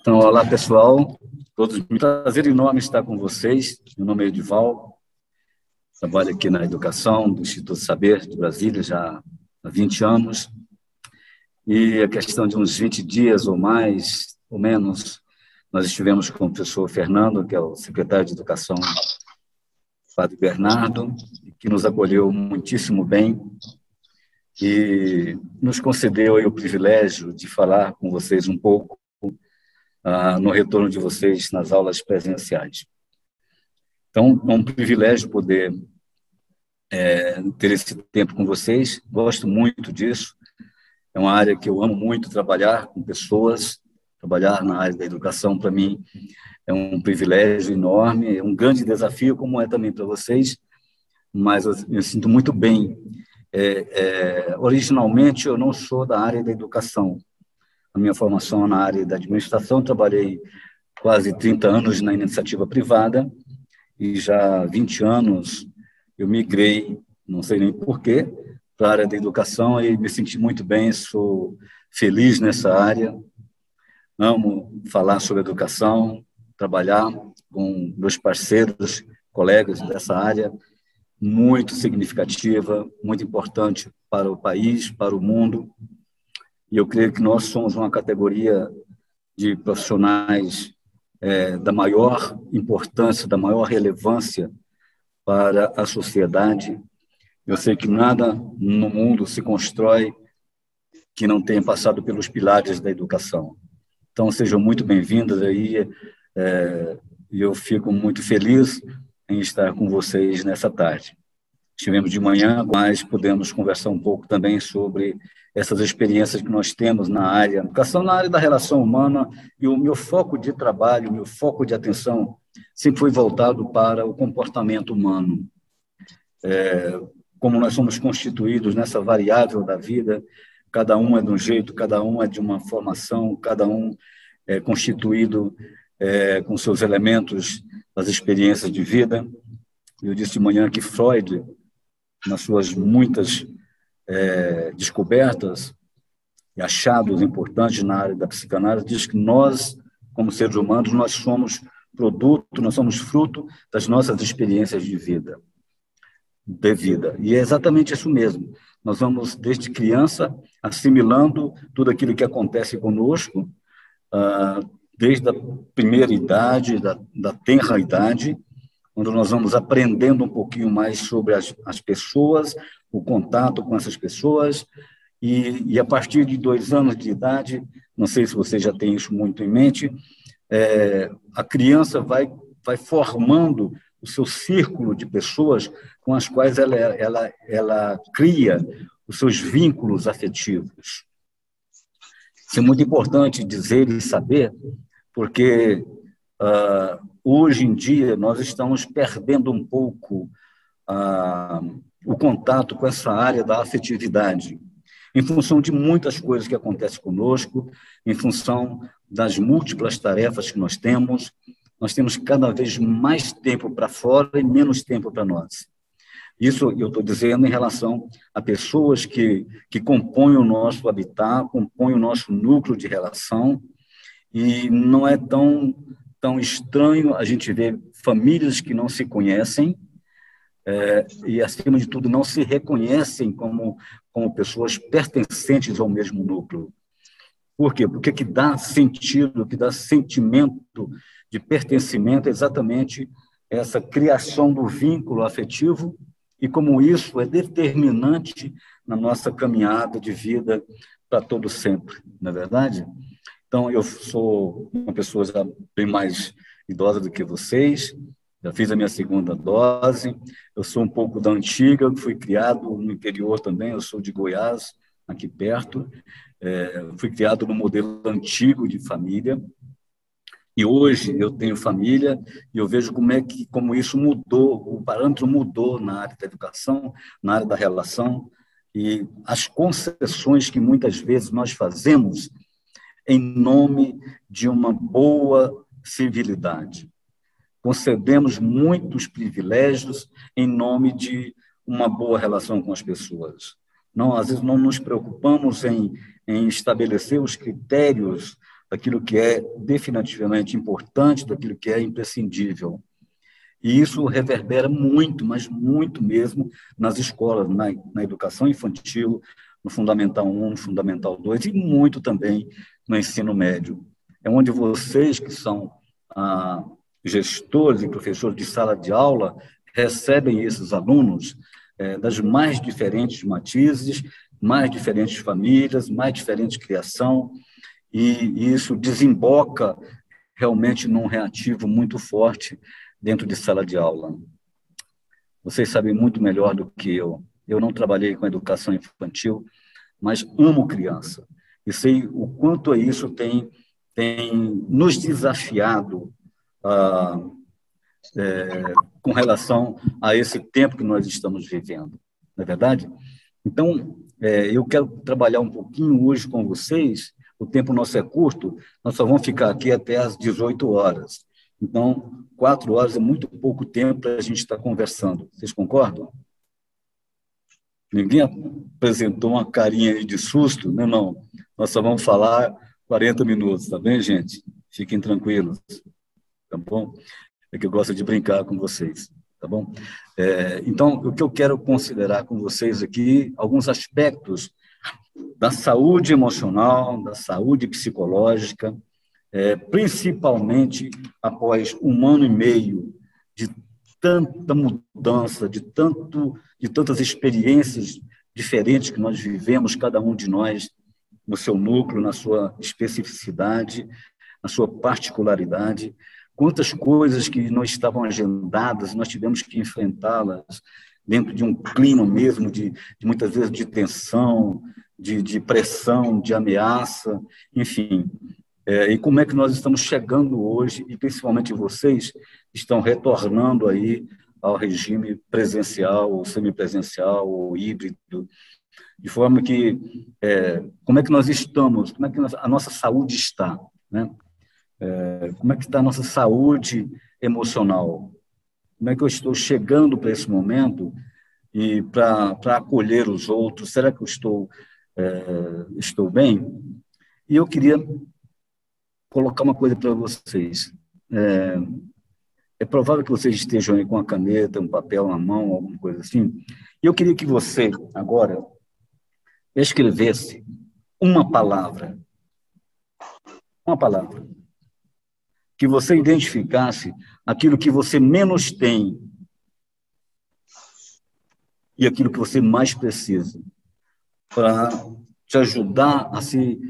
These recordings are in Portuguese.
Então, olá pessoal, todos, um prazer enorme estar com vocês. Meu nome é Edival, trabalho aqui na educação do Instituto Saber de Brasília já há 20 anos, e a questão de uns 20 dias ou mais, ou menos, nós estivemos com o professor Fernando, que é o secretário de Educação, Padre Bernardo, que nos acolheu muitíssimo bem e nos concedeu aí o privilégio de falar com vocês um pouco no retorno de vocês nas aulas presenciais. Então, é um privilégio poder ter esse tempo com vocês, gosto muito disso, é uma área que eu amo muito trabalhar com pessoas, trabalhar na área da educação, para mim, é um privilégio enorme, é um grande desafio, como é também para vocês, mas eu me sinto muito bem. Originalmente, eu não sou da área da educação, a minha formação é na área da administração, trabalhei quase 30 anos na iniciativa privada, e já há 20 anos eu migrei, não sei nem porquê, para a área da educação e me senti muito bem, sou feliz nessa área, amo falar sobre educação, trabalhar com meus parceiros, colegas dessa área, muito significativa, muito importante para o país, para o mundo, e eu creio que nós somos uma categoria de profissionais da maior importância, da maior relevância para a sociedade. Eu sei que nada no mundo se constrói que não tenha passado pelos pilares da educação. Então, sejam muito bem-vindas aí, e eu fico muito feliz em estar com vocês nessa tarde. Estivemos de manhã, mas podemos conversar um pouco também sobre essas experiências que nós temos na área, educação na área da relação humana, e o meu foco de trabalho, o meu foco de atenção sempre foi voltado para o comportamento humano. Como nós somos constituídos nessa variável da vida, cada um é de um jeito, cada um é de uma formação, cada um é constituído com seus elementos das experiências de vida. Eu disse de manhã que Freud, nas suas muitas descobertas e achados importantes na área da psicanálise, diz que nós, como seres humanos, nós somos produto, nós somos fruto das nossas experiências de vida. E é exatamente isso mesmo. Nós vamos, desde criança, assimilando tudo aquilo que acontece conosco, desde a primeira idade, da tenra idade, onde nós vamos aprendendo um pouquinho mais sobre as pessoas, o contato com essas pessoas, e a partir de 2 anos de idade, não sei se você já tem isso muito em mente, a criança vai formando o seu círculo de pessoas com as quais ela cria os seus vínculos afetivos. Isso é muito importante dizer e saber, porque hoje em dia nós estamos perdendo um pouco o contato com essa área da afetividade, em função de muitas coisas que acontecem conosco, em função das múltiplas tarefas que nós temos cada vez mais tempo para fora e menos tempo para nós. Isso eu estou dizendo em relação a pessoas que compõem o nosso habitat, compõem o nosso núcleo de relação, e não é tão estranho a gente ver famílias que não se conhecem e, acima de tudo, não se reconhecem como pessoas pertencentes ao mesmo núcleo. Por quê? Porque que dá sentido, que dá sentimento de pertencimento é exatamente essa criação do vínculo afetivo, e como isso é determinante na nossa caminhada de vida para todo sempre, não é verdade? Então, eu sou uma pessoa já bem mais idosa do que vocês, já fiz a minha 2ª dose, eu sou um pouco da antiga, fui criado no interior também, eu sou de Goiás, aqui perto, fui criado no modelo antigo de família, e hoje eu tenho família e eu vejo como isso mudou, o parâmetro mudou na área da educação, na área da relação, e as concessões que muitas vezes nós fazemos em nome de uma boa civilidade. Concedemos muitos privilégios em nome de uma boa relação com as pessoas. Não, às vezes não nos preocupamos em estabelecer os critérios daquilo que é definitivamente importante, daquilo que é imprescindível. E isso reverbera muito, mas muito mesmo, nas escolas, na educação infantil, no Fundamental 1, no Fundamental 2 e muito também no ensino médio. É onde vocês, que são gestores e professores de sala de aula, recebem esses alunos das mais diferentes matizes, mais diferentes famílias, mais diferente criação, e isso desemboca realmente num reativo muito forte dentro de sala de aula. Vocês sabem muito melhor do que eu. Eu não trabalhei com educação infantil, mas amo criança. E sei o quanto isso tem nos desafiado com relação a esse tempo que nós estamos vivendo. Não é verdade? Então, eu quero trabalhar um pouquinho hoje com vocês. O tempo nosso é curto, nós só vamos ficar aqui até às 18 horas. Então, 4 horas é muito pouco tempo para a gente estar conversando. Vocês concordam? Ninguém apresentou uma carinha aí de susto? Não, não. Nós só vamos falar 40 minutos, tá bem, gente? Fiquem tranquilos, tá bom? É que eu gosto de brincar com vocês, tá bom? Então, o que eu quero considerar com vocês aqui, alguns aspectos da saúde emocional, da saúde psicológica, principalmente após 1 ano e meio de tanta mudança, de tantas experiências diferentes que nós vivemos, cada um de nós, no seu núcleo, na sua especificidade, na sua particularidade, quantas coisas que não estavam agendadas, nós tivemos que enfrentá-las dentro de um clima mesmo de muitas vezes de tensão, de pressão, de ameaça, enfim. E como é que nós estamos chegando hoje, e principalmente vocês estão retornando aí ao regime presencial, ou semipresencial, ou híbrido, de forma que, como é que nós estamos, como é que a nossa saúde está, né? Como é que está a nossa saúde emocional? Como é que eu estou chegando para esse momento e para acolher os outros? Será que eu estou bem? E eu queria colocar uma coisa para vocês. É provável que vocês estejam aí com a caneta, um papel na mão, alguma coisa assim. E eu queria que você, agora, escrevesse uma palavra, que você identificasse aquilo que você menos tem e aquilo que você mais precisa, para te ajudar a se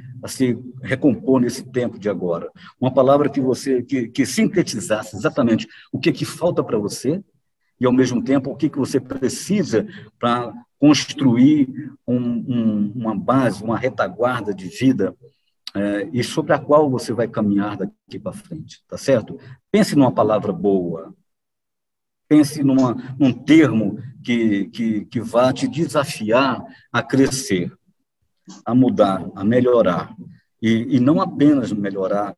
recompor nesse tempo de agora. Uma palavra que sintetizasse exatamente o que falta para você e, ao mesmo tempo, o que você precisa para construir uma base, uma retaguarda de vida e sobre a qual você vai caminhar daqui para frente, tá certo? Pense numa palavra boa, pense num termo que vá te desafiar a crescer, a mudar, a melhorar. E não apenas melhorar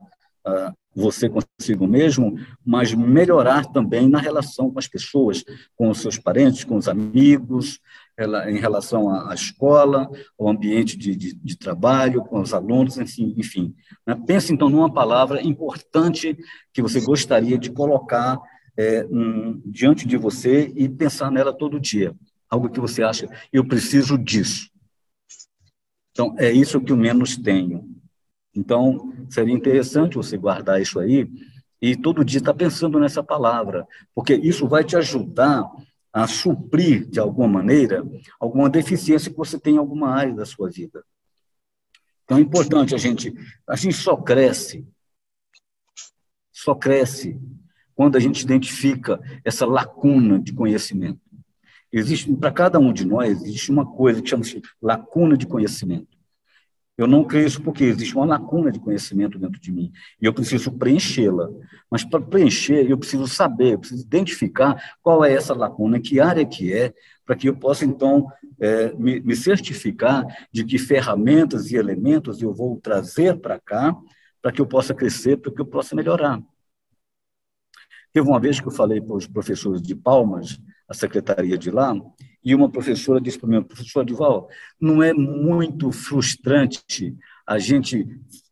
você consigo mesmo, mas melhorar também na relação com as pessoas, com os seus parentes, com os amigos, em relação à escola, ao ambiente de trabalho, com os alunos, enfim. Né? Pense, então, numa palavra importante que você gostaria de colocar diante de você e pensar nela todo dia. Algo que você acha, eu preciso disso. Então, é isso que eu menos tenho. Então, seria interessante você guardar isso aí e todo dia estar pensando nessa palavra, porque isso vai te ajudar a suprir, de alguma maneira, alguma deficiência que você tem em alguma área da sua vida. Então, é importante a gente só cresce quando a gente identifica essa lacuna de conhecimento. Para cada um de nós, existe uma coisa que chama-se lacuna de conhecimento. Eu não cresço porque existe uma lacuna de conhecimento dentro de mim e eu preciso preenchê-la. Mas para preencher, eu preciso saber, eu preciso identificar qual é essa lacuna, que área que é, para que eu possa, então, me certificar de que ferramentas e elementos eu vou trazer para cá, para que eu possa crescer, para que eu possa melhorar. Teve uma vez que eu falei para os professores de Palmas, a secretaria de lá, e uma professora disse para mim, professor Adival, não é muito frustrante a gente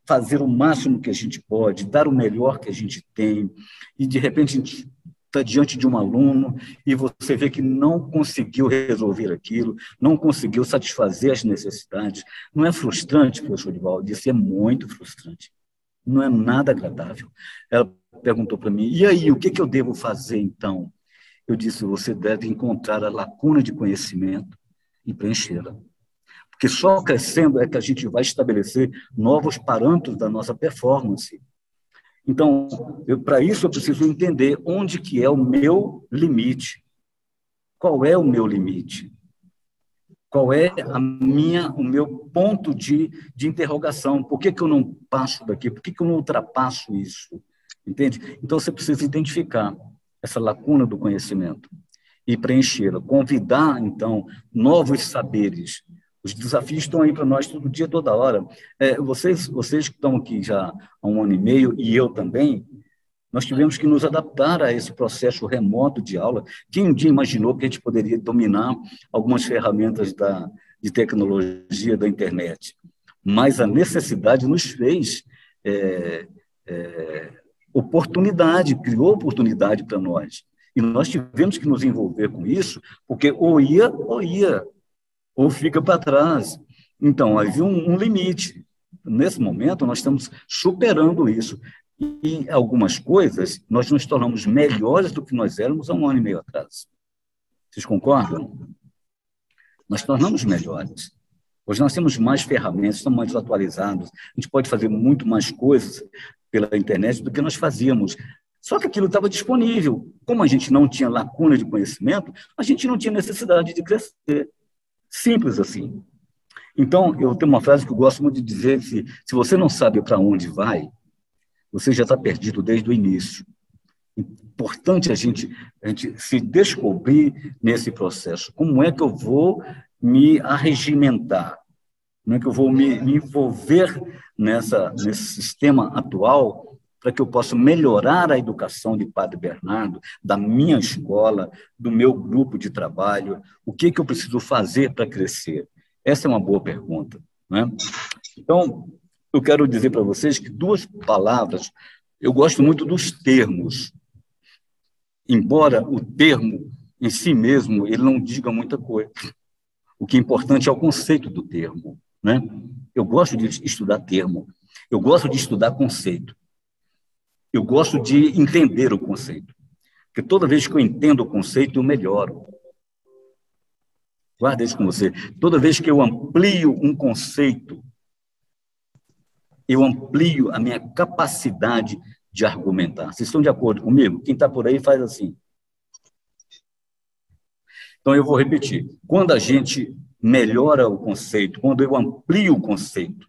fazer o máximo que a gente pode, dar o melhor que a gente tem, e de repente a gente está diante de um aluno e você vê que não conseguiu resolver aquilo, não conseguiu satisfazer as necessidades. Não é frustrante, professor Divaldo? Isso é muito frustrante. Não é nada agradável. Ela perguntou para mim, e aí, o que eu devo fazer então? Eu disse, você deve encontrar a lacuna de conhecimento e preenchê-la. Porque só crescendo é que a gente vai estabelecer novos parâmetros da nossa performance. Então, para isso eu preciso entender onde que é o meu limite. Qual é o meu limite? Qual é o meu ponto de interrogação? Por que eu não passo daqui? Por que eu não ultrapasso isso? Entende? Então, você precisa identificar essa lacuna do conhecimento e preenchê-la. Convidar, então, novos saberes. Os desafios estão aí para nós todo dia, toda hora. Vocês que estão aqui já há 1 ano e meio, e eu também, nós tivemos que nos adaptar a esse processo remoto de aula. Quem um dia imaginou que a gente poderia dominar algumas ferramentas de tecnologia da internet? Mas a necessidade nos fez oportunidade, criou oportunidade para nós. E nós tivemos que nos envolver com isso, porque ou ia, ou fica para trás. Então, havia um limite. Nesse momento, nós estamos superando isso. E algumas coisas, nós nos tornamos melhores do que nós éramos há 1 ano e meio atrás. Vocês concordam? Nós tornamos melhores. Hoje nós temos mais ferramentas, estamos mais atualizados, a gente pode fazer muito mais coisas pela internet do que nós fazíamos. Só que aquilo estava disponível. Como a gente não tinha lacuna de conhecimento, a gente não tinha necessidade de crescer. Simples assim. Então, eu tenho uma frase que eu gosto muito de dizer, se você não sabe para onde vai, você já está perdido desde o início. Importante a gente se descobrir nesse processo. Como é que eu vou me arregimentar? Como é que eu vou me envolver nesse sistema atual para que eu possa melhorar a educação de Padre Bernardo, da minha escola, do meu grupo de trabalho? O que eu preciso fazer para crescer? Essa é uma boa pergunta, né? Então, eu quero dizer para vocês que 2 palavras, eu gosto muito dos termos, embora o termo em si mesmo ele não diga muita coisa. O que é importante é o conceito do termo, né? Eu gosto de estudar termo, eu gosto de estudar conceito, eu gosto de entender o conceito, porque toda vez que eu entendo o conceito, eu melhoro. Guarda isso com você. Toda vez que eu amplio um conceito, eu amplio a minha capacidade de argumentar. Vocês estão de acordo comigo? Quem está por aí faz assim. Então, eu vou repetir. Quando a gente melhora o conceito, quando eu amplio o conceito,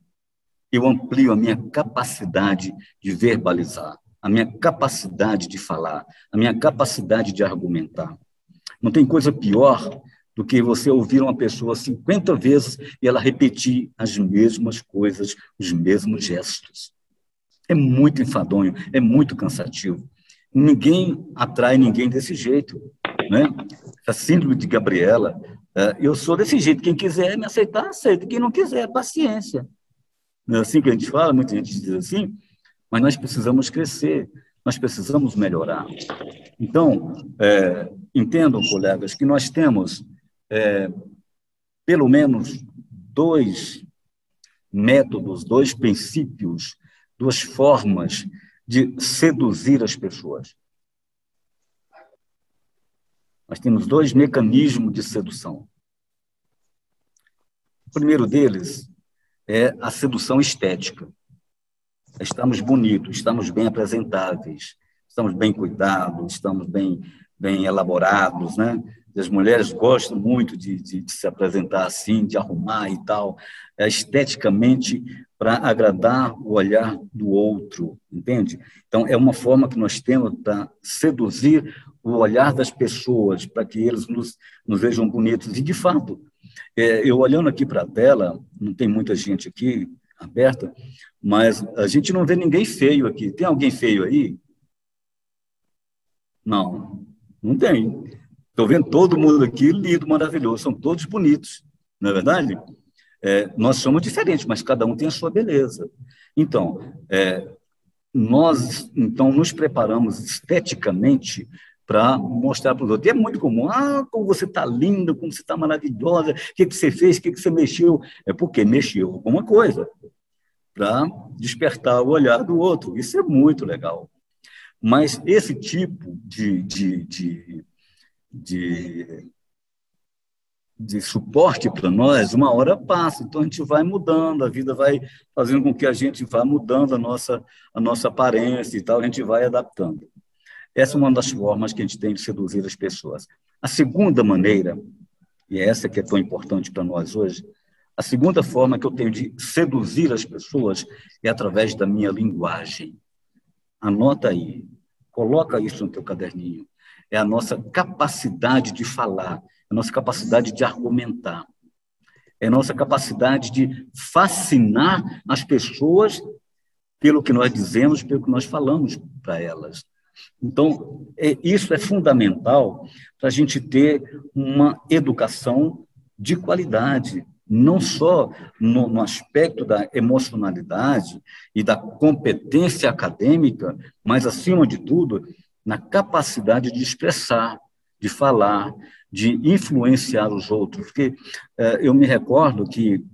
eu amplio a minha capacidade de verbalizar, a minha capacidade de falar, a minha capacidade de argumentar. Não tem coisa pior do que você ouvir uma pessoa 50 vezes e ela repetir as mesmas coisas, os mesmos gestos. É muito enfadonho, é muito cansativo. Ninguém atrai ninguém desse jeito, né? A síndrome de Gabriela, eu sou desse jeito, quem quiser me aceitar, aceita, quem não quiser, paciência. Não é assim que a gente fala, muita gente diz assim, mas nós precisamos crescer, nós precisamos melhorar. Então, entendam, colegas, que nós temos pelo menos 2 métodos, 2 princípios, 2 formas de seduzir as pessoas. Nós temos 2 mecanismos de sedução. O primeiro deles é a sedução estética. Estamos bonitos, estamos bem apresentáveis, estamos bem cuidados, estamos bem elaborados, né? As mulheres gostam muito de se apresentar assim, de arrumar e tal, esteticamente, para agradar o olhar do outro, entende? Então, é uma forma que nós temos para seduzir o olhar das pessoas, para que eles nos vejam bonitos. E, de fato, eu olhando aqui para a tela, não tem muita gente aqui aberta, mas a gente não vê ninguém feio aqui. Tem alguém feio aí? Não, não tem. Estou vendo todo mundo aqui lindo, maravilhoso, são todos bonitos, não é verdade? Nós somos diferentes, mas cada um tem a sua beleza. Então, nós nos preparamos esteticamente para mostrar para os outros. E é muito comum, como você está linda, como você está maravilhosa, o que você fez, o que você mexeu? É porque mexeu alguma coisa, para despertar o olhar do outro. Isso é muito legal. Mas esse tipo de suporte para nós, uma hora passa, então a gente vai mudando, a vida vai fazendo com que a gente vá mudando a nossa aparência e tal, a gente vai adaptando. Essa é uma das formas que a gente tem de seduzir as pessoas. A segunda maneira, e é essa que é tão importante para nós hoje, a segunda forma que eu tenho de seduzir as pessoas é através da minha linguagem. Anota aí, coloca isso no teu caderninho. É a nossa capacidade de falar, a nossa capacidade de argumentar, é a nossa capacidade de fascinar as pessoas pelo que nós dizemos, pelo que nós falamos para elas. Então, isso é fundamental para a gente ter uma educação de qualidade, não só no aspecto da emocionalidade e da competência acadêmica, mas, acima de tudo, na capacidade de expressar, de falar, de influenciar os outros. Porque eu me recordo que,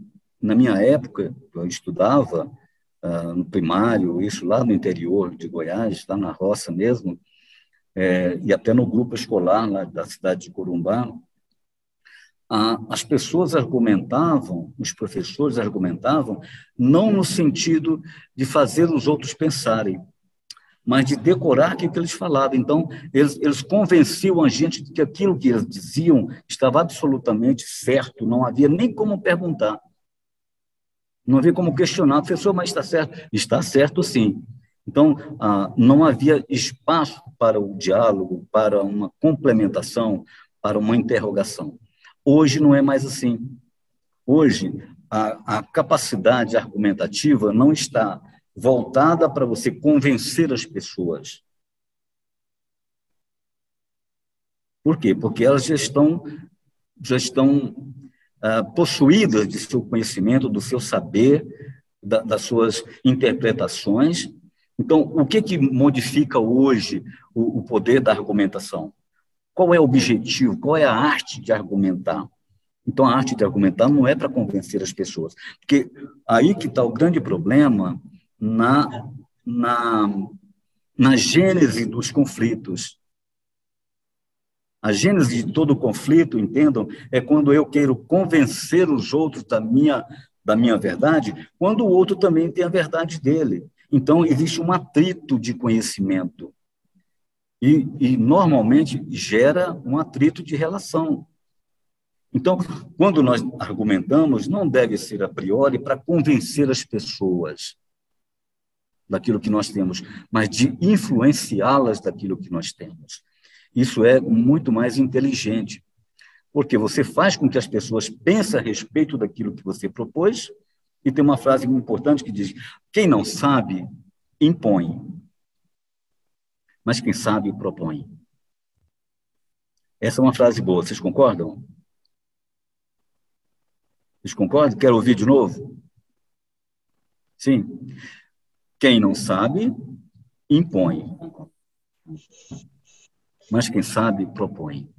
na minha época, eu estudava no primário, isso lá no interior de Goiás, lá na roça mesmo, e até no grupo escolar lá da cidade de Corumbá, as pessoas argumentavam, os professores argumentavam, não no sentido de fazer os outros pensarem, mas de decorar aquilo que eles falavam. Então, eles convenciam a gente de que aquilo que eles diziam estava absolutamente certo, não havia nem como perguntar. Não havia como questionar, professor, mas está certo? Está certo, sim. Então, não havia espaço para o diálogo, para uma complementação, para uma interrogação. Hoje não é mais assim. Hoje, a capacidade argumentativa não está voltada para você convencer as pessoas. Por quê? Porque elas já estão possuídas de seu conhecimento, do seu saber, das suas interpretações. Então, o que modifica hoje o poder da argumentação? Qual é o objetivo? Qual é a arte de argumentar? Então, a arte de argumentar não é para convencer as pessoas, porque aí que está o grande problema na gênese dos conflitos. A gênese de todo conflito, entendam, é quando eu quero convencer os outros da minha verdade, quando o outro também tem a verdade dele. Então, existe um atrito de conhecimento. E normalmente, gera um atrito de relação. Então, quando nós argumentamos, não deve ser a priori para convencer as pessoas daquilo que nós temos, mas de influenciá-las daquilo que nós temos. Isso é muito mais inteligente, porque você faz com que as pessoas pensem a respeito daquilo que você propôs, e tem uma frase muito importante que diz: quem não sabe, impõe, mas quem sabe, propõe. Essa é uma frase boa, vocês concordam? Vocês concordam? Quero ouvir de novo? Sim. Quem não sabe, impõe, mas quem sabe, propõe.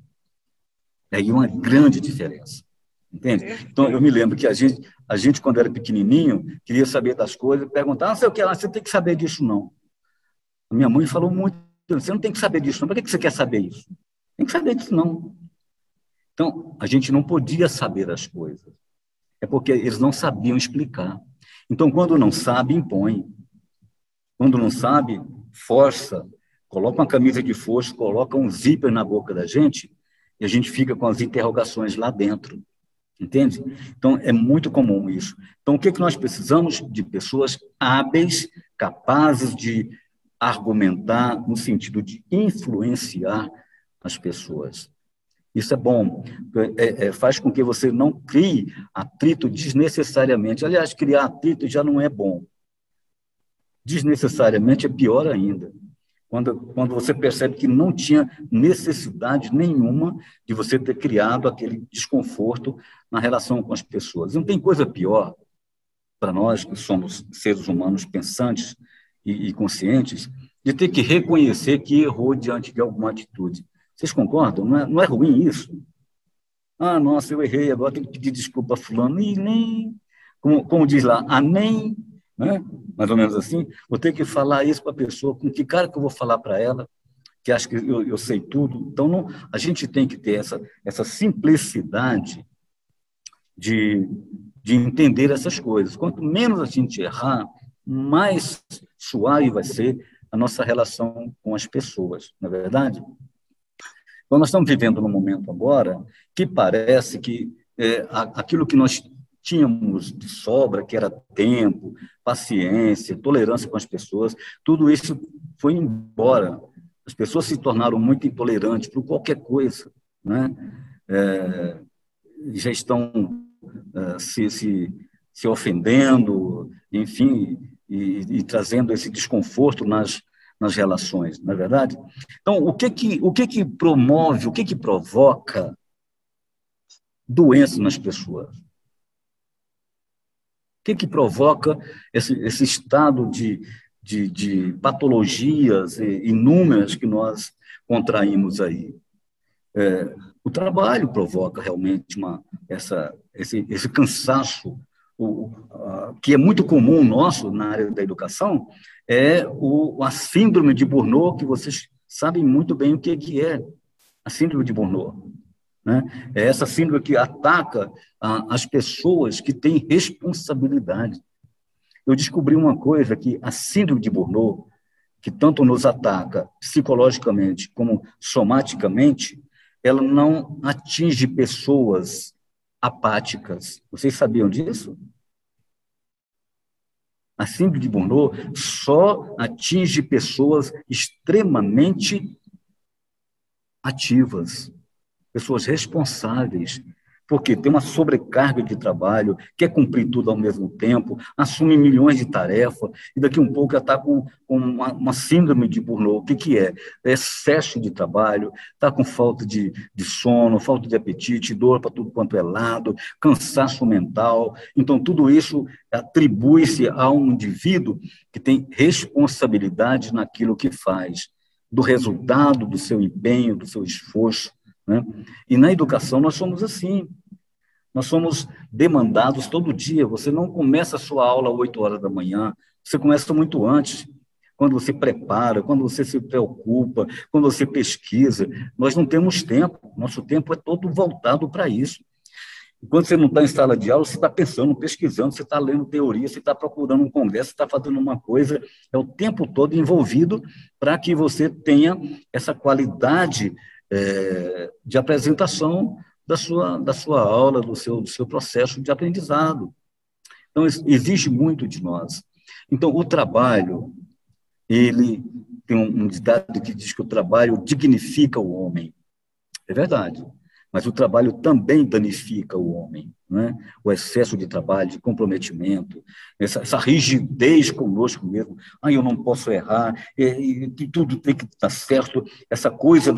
É aí uma grande diferença, entende? Então, eu me lembro que a gente, quando era pequenininho, queria saber das coisas, perguntava, não sei o que, você tem que saber disso, não. A minha mãe falou muito, você não tem que saber disso, não. Por que você quer saber isso? Tem que saber disso, não. Então, a gente não podia saber as coisas. É porque eles não sabiam explicar. Então, quando não sabe, impõe. Quando não sabe, força. Coloca uma camisa de força, coloca um zíper na boca da gente e a gente fica com as interrogações lá dentro. Entende? Então, é muito comum isso. Então, o que nós precisamos? De pessoas hábeis, capazes de argumentar no sentido de influenciar as pessoas. Isso é bom, faz com que você não crie atrito desnecessariamente. Aliás, criar atrito já não é bom. Desnecessariamente é pior ainda. Quando você percebe que não tinha necessidade nenhuma de você ter criado aquele desconforto na relação com as pessoas. Não tem coisa pior para nós, que somos seres humanos pensantes e conscientes, de ter que reconhecer que errou diante de alguma atitude. Vocês concordam? Não é ruim isso? Ah, nossa, eu errei, agora tenho que pedir desculpa a fulano. E nem, como diz lá, nem, né? Mais ou menos assim, vou ter que falar isso para a pessoa, com que cara que eu vou falar para ela, que acha que eu sei tudo. Então, não, a gente tem que ter essa simplicidade de entender essas coisas. Quanto menos a gente errar, mais suave vai ser a nossa relação com as pessoas, não é verdade? Então, nós estamos vivendo num momento agora que parece que aquilo que nós tínhamos de sobra, que era tempo, paciência, tolerância com as pessoas, tudo isso foi embora. As pessoas se tornaram muito intolerantes por qualquer coisa, né? Já estão se ofendendo, enfim, e trazendo esse desconforto nas relações, não é verdade? Então, o que promove, o que provoca doença nas pessoas? O que provoca esse estado de patologias inúmeras que nós contraímos aí? O trabalho provoca realmente esse cansaço, que é muito comum nosso na área da educação, a síndrome de Burnout, que vocês sabem muito bem o que é a síndrome de Burnout, né? É essa síndrome que ataca as pessoas que têm responsabilidade. Eu descobri uma coisa, que a síndrome de Burnout, que tanto nos ataca psicologicamente como somaticamente, ela não atinge pessoas apáticas. Vocês sabiam disso? A síndrome de Burnout só atinge pessoas extremamente ativas, pessoas responsáveis, porque tem uma sobrecarga de trabalho, quer cumprir tudo ao mesmo tempo, assume milhões de tarefas, e daqui um pouco já está com uma síndrome de Burnout. O que é? É excesso de trabalho, está com falta de sono, falta de apetite, dor para tudo quanto é lado, cansaço mental. Então, tudo isso atribui-se a um indivíduo que tem responsabilidade naquilo que faz, do resultado do seu empenho, do seu esforço, né? E na educação nós somos assim, nós somos demandados todo dia. Você não começa a sua aula às 8 horas da manhã, você começa muito antes, quando você prepara, quando você se preocupa, quando você pesquisa. Nós não temos tempo, nosso tempo é todo voltado para isso. E quando você não está em sala de aula, você está pensando, pesquisando, você está lendo teoria, você está procurando um congresso, você está fazendo uma coisa, é o tempo todo envolvido para que você tenha essa qualidade de apresentação da sua aula, do seu processo de aprendizado. Então, exige muito de nós. Então, o trabalho, ele tem um ditado que diz que o trabalho dignifica o homem. É verdade, mas o trabalho também danifica o homem, né? O excesso de trabalho, de comprometimento, essa rigidez conosco mesmo. Eu não posso errar, e tudo tem que estar certo, essa coisa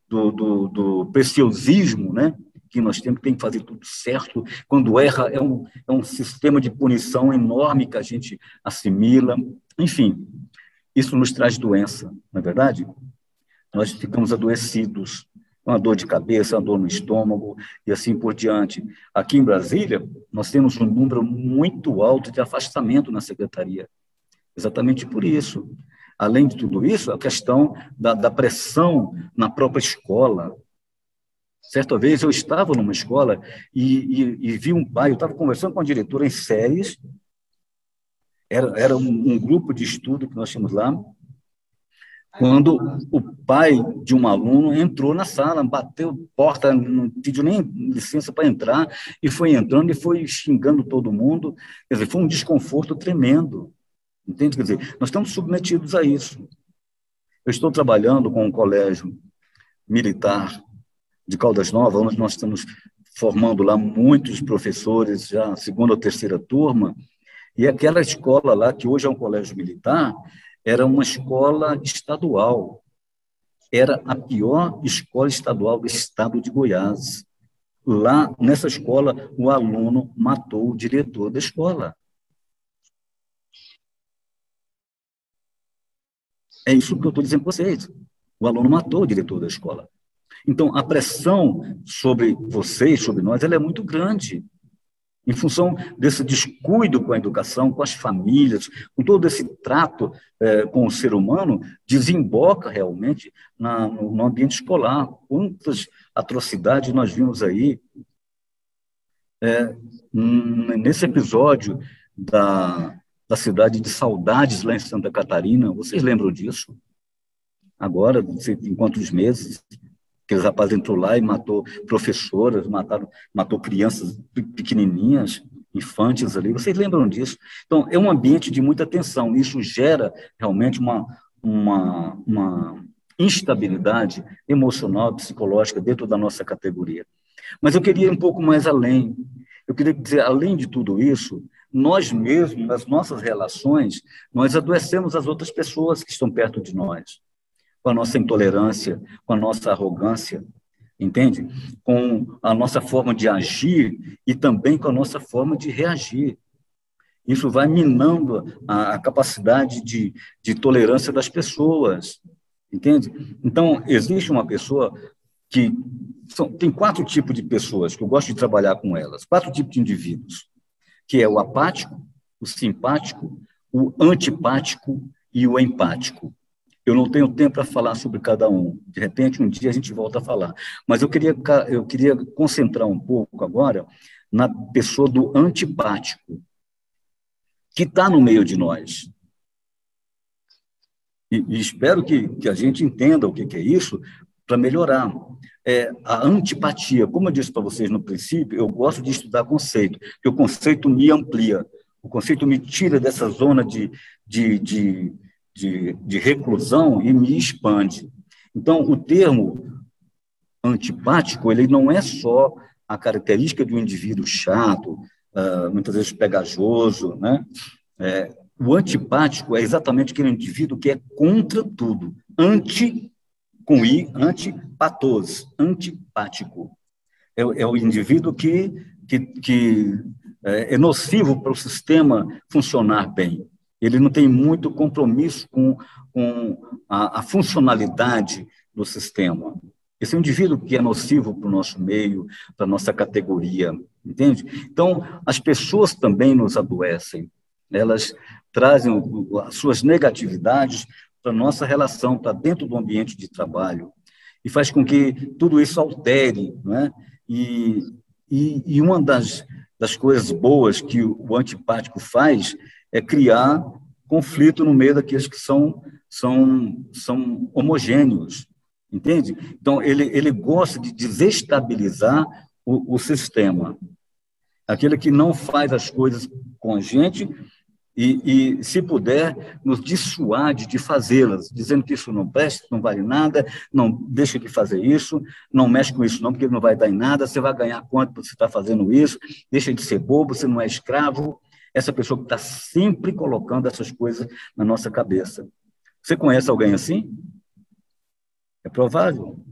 do preciosismo, né? Que nós temos, tem que fazer tudo certo. Quando erra, é um sistema de punição enorme que a gente assimila. Enfim, isso nos traz doença, não é verdade? Nós ficamos adoecidos, uma dor de cabeça, uma dor no estômago e assim por diante. Aqui em Brasília, nós temos um número muito alto de afastamento na secretaria, exatamente por isso. Além de tudo isso, a questão da pressão na própria escola. Certa vez eu estava numa escola e vi um pai, eu estava conversando com a diretora em séries, era um grupo de estudo que nós tínhamos lá, quando o pai de um aluno entrou na sala, bateu porta, não pediu nem licença para entrar, e foi entrando e foi xingando todo mundo. Quer dizer, foi um desconforto tremendo. Entende? Quer dizer, nós estamos submetidos a isso. Eu estou trabalhando com um colégio militar de Caldas Novas, onde nós estamos formando lá muitos professores, já segunda ou terceira turma, e aquela escola lá, que hoje é um colégio militar, era uma escola estadual. Era a pior escola estadual do estado de Goiás. Lá, nessa escola, o aluno matou o diretor da escola. É isso que eu estou dizendo para vocês. O aluno matou o diretor da escola. Então, a pressão sobre vocês, sobre nós, ela é muito grande. Em função desse descuido com a educação, com as famílias, com todo esse trato com o ser humano, desemboca realmente no ambiente escolar. Quantas atrocidades nós vimos aí. Nesse episódio da cidade de Saudades, lá em Santa Catarina, vocês lembram disso? Agora, em quantos meses? Aqueles rapazes entrou lá e matou professoras, matou crianças pequenininhas, infantes ali. Vocês lembram disso? Então, é um ambiente de muita tensão. Isso gera realmente uma instabilidade emocional, psicológica dentro da nossa categoria. Mas eu queria ir um pouco mais além. Eu queria dizer, além de tudo isso, nós mesmos, nas nossas relações, nós adoecemos as outras pessoas que estão perto de nós, com a nossa intolerância, com a nossa arrogância, entende? Com a nossa forma de agir e também com a nossa forma de reagir. Isso vai minando a capacidade de tolerância das pessoas, entende? Então, existe uma pessoa que... tem 4 tipos de pessoas que eu gosto de trabalhar com elas, 4 tipos de indivíduos, que é o apático, o simpático, o antipático e o empático. Eu não tenho tempo para falar sobre cada um. De repente, um dia a gente volta a falar. Mas eu queria concentrar um pouco agora na pessoa do antipático, que está no meio de nós. E espero que a gente entenda o que é isso para melhorar. A antipatia, como eu disse para vocês no princípio, eu gosto de estudar conceito, porque o conceito me amplia, o conceito me tira dessa zona de reclusão e me expande. Então, o termo antipático, ele não é só a característica de um indivíduo chato, muitas vezes pegajoso, né? O antipático é exatamente aquele indivíduo que é contra tudo, antipatos, antipático. É o indivíduo que é nocivo para o sistema funcionar bem. Ele não tem muito compromisso com a funcionalidade do sistema. Esse é um indivíduo que é nocivo para o nosso meio, para a nossa categoria, entende? Então, as pessoas também nos adoecem. Elas trazem as suas negatividades para a nossa relação, para dentro do ambiente de trabalho, e faz com que tudo isso altere, né? E uma das coisas boas que o antipático faz é criar conflito no meio daqueles que são homogêneos, entende? Então, ele gosta de desestabilizar o sistema. Aquele que não faz as coisas com a gente e, se puder, nos dissuade de fazê-las, dizendo que isso não presta, não vale nada, não deixa de fazer isso, não mexe com isso não, porque não vai dar em nada, você vai ganhar quanto você está fazendo isso, deixa de ser bobo, você não é escravo. Essa pessoa que está sempre colocando essas coisas na nossa cabeça. Você conhece alguém assim? É provável.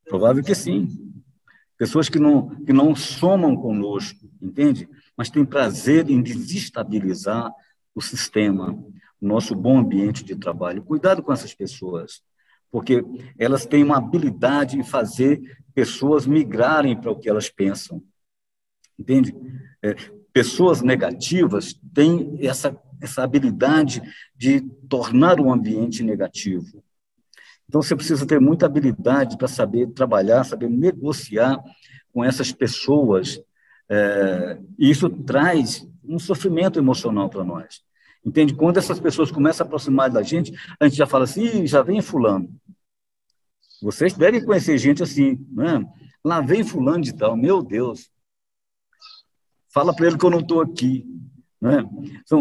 Provável que sim. Pessoas que não somam conosco, entende? Mas têm prazer em desestabilizar o sistema, o nosso bom ambiente de trabalho. Cuidado com essas pessoas, porque elas têm uma habilidade em fazer pessoas migrarem para o que elas pensam, entende? Pessoas negativas têm essa habilidade de tornar o ambiente negativo. Então, você precisa ter muita habilidade para saber trabalhar, saber negociar com essas pessoas, e isso traz um sofrimento emocional para nós. Entende? Quando essas pessoas começam a aproximar da gente, a gente já fala assim, já vem fulano. Vocês devem conhecer gente assim, né? Lá vem fulano de tal, meu Deus. Fala para ele que eu não estou aqui. Né?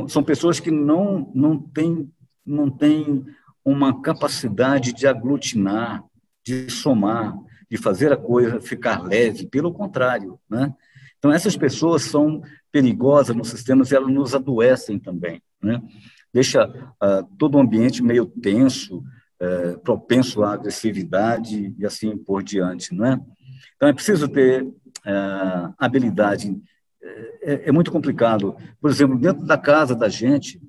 São pessoas que não têm uma capacidade de aglutinar, de somar, de fazer a coisa ficar leve, pelo contrário. Né? Então, essas pessoas são perigosas no sistema e elas nos adoecem também. Né? deixa todo o ambiente meio tenso, propenso à agressividade e assim por diante, não é? Então, é preciso ter habilidade. É muito complicado. Por exemplo, dentro da casa da gente,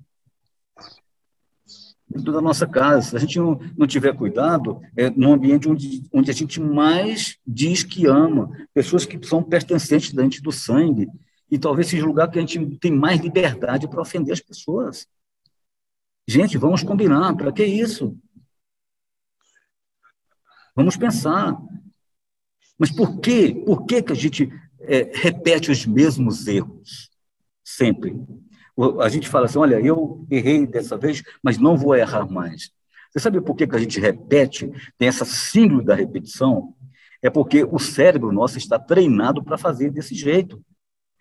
dentro da nossa casa, se a gente não tiver cuidado, no ambiente onde a gente mais diz que ama, pessoas que são pertencentes da gente do sangue, e talvez seja o lugar que a gente tem mais liberdade para ofender as pessoas. Gente, vamos combinar, para que isso? Vamos pensar. Mas por quê? Por que que a gente repete os mesmos erros? Sempre. A gente fala assim, olha, eu errei dessa vez, mas não vou errar mais. Você sabe por que que a gente repete, tem essa síndrome da repetição? É porque o cérebro nosso está treinado para fazer desse jeito.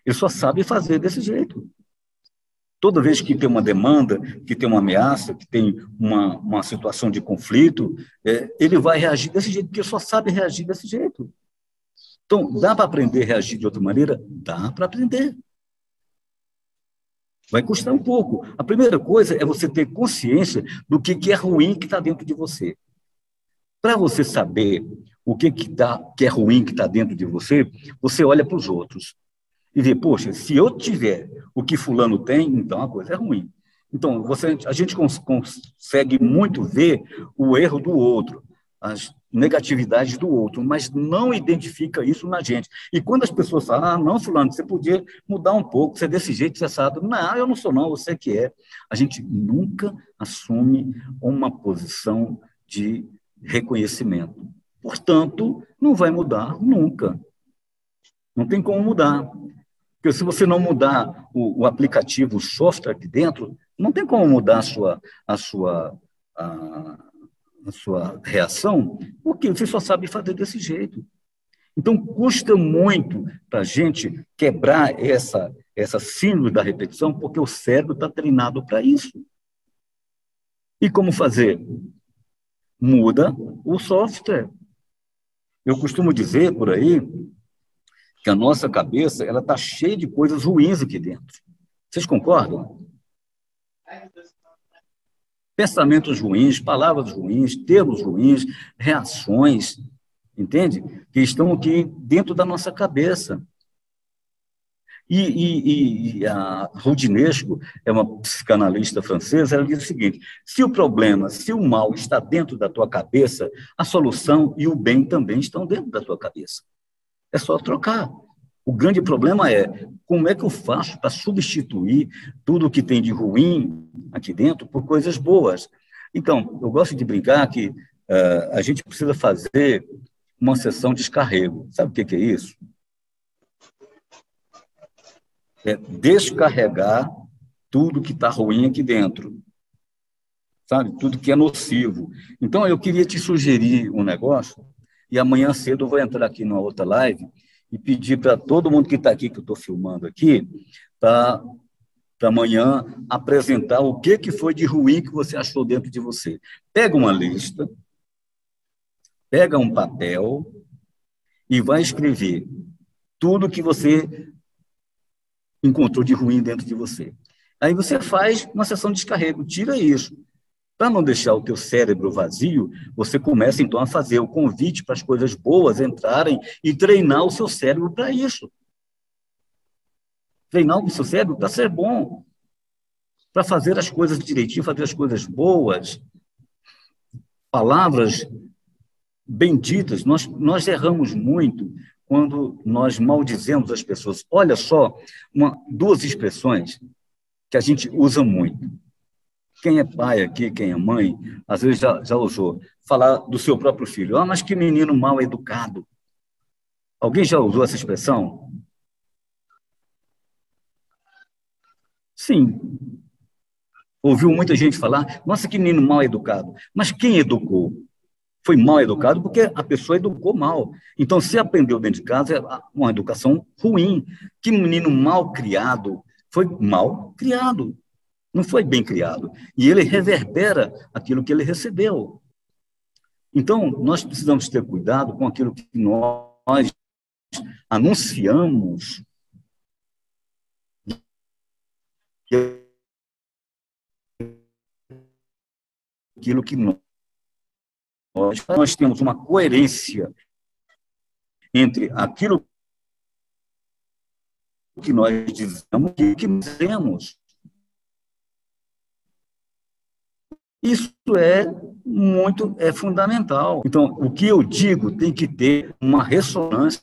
Ele só sabe fazer desse jeito. Toda vez que tem uma demanda, que tem uma ameaça, que tem uma situação de conflito, ele vai reagir desse jeito, porque ele só sabe reagir desse jeito. Então, dá para aprender a reagir de outra maneira? Dá para aprender. Vai custar um pouco. A primeira coisa é você ter consciência do que é ruim que está dentro de você. Para você saber o que é ruim que está dentro de você, você olha para os outros e vê, poxa, se eu tiver o que fulano tem, então a coisa é ruim. Então, a gente consegue muito ver o erro do outro, as negatividades do outro, mas não identifica isso na gente. E quando as pessoas falam, não, fulano, você podia mudar um pouco, você é desse jeito, você sabe. Não, eu não sou não, você que é. A gente nunca assume uma posição de reconhecimento. Portanto, não vai mudar nunca. Não tem como mudar. Porque se você não mudar o aplicativo, o software aqui dentro, não tem como mudar a sua, a, a sua reação, porque você só sabe fazer desse jeito. Então, custa muito para a gente quebrar essa síndrome da repetição, porque o cérebro está treinado para isso. E como fazer? Muda o software. Eu costumo dizer por aí que a nossa cabeça ela está cheia de coisas ruins aqui dentro. Vocês concordam? Pensamentos ruins, palavras ruins, termos ruins, reações, entende? Que estão aqui dentro da nossa cabeça. E a Roudinesco é uma psicanalista francesa, ela diz o seguinte, se o mal está dentro da tua cabeça, a solução e o bem também estão dentro da tua cabeça. É só trocar. O grande problema é como é que eu faço para substituir tudo o que tem de ruim aqui dentro por coisas boas. Então, eu gosto de brincar que a gente precisa fazer uma sessão de descarrego. Sabe o que é isso? É descarregar tudo que está ruim aqui dentro, sabe? Tudo que é nocivo. Então, eu queria te sugerir um negócio, e amanhã cedo eu vou entrar aqui numa outra live e pedir para todo mundo que está aqui, que eu estou filmando aqui, para amanhã apresentar o que foi de ruim que você achou dentro de você. Pega uma lista, pega um papel e vai escrever tudo que você encontrou de ruim dentro de você. Aí você faz uma sessão de descarrego, tira isso. Para não deixar o teu cérebro vazio, você começa, então, a fazer o convite para as coisas boas entrarem e treinar o seu cérebro para isso. Treinar o seu cérebro para ser bom, para fazer as coisas direitinho, fazer as coisas boas. Palavras benditas. Nós erramos muito quando nós maldizemos as pessoas. Olha só, duas expressões que a gente usa muito. Quem é pai aqui, quem é mãe, às vezes já usou. Falar do seu próprio filho. Ah, mas que menino mal educado. Alguém já usou essa expressão? Sim. Ouviu muita gente falar, nossa, que menino mal educado. Mas quem educou? Foi mal educado porque a pessoa educou mal. Então, se aprendeu dentro de casa, é uma educação ruim. Que menino mal criado, foi mal criado. Não foi bem criado. E ele reverbera aquilo que ele recebeu. Então, nós precisamos ter cuidado com aquilo que nós anunciamos. aquilo que nós temos uma coerência entre aquilo que nós dizemos e o que nós temos. Isso é fundamental. Então, o que eu digo tem que ter uma ressonância.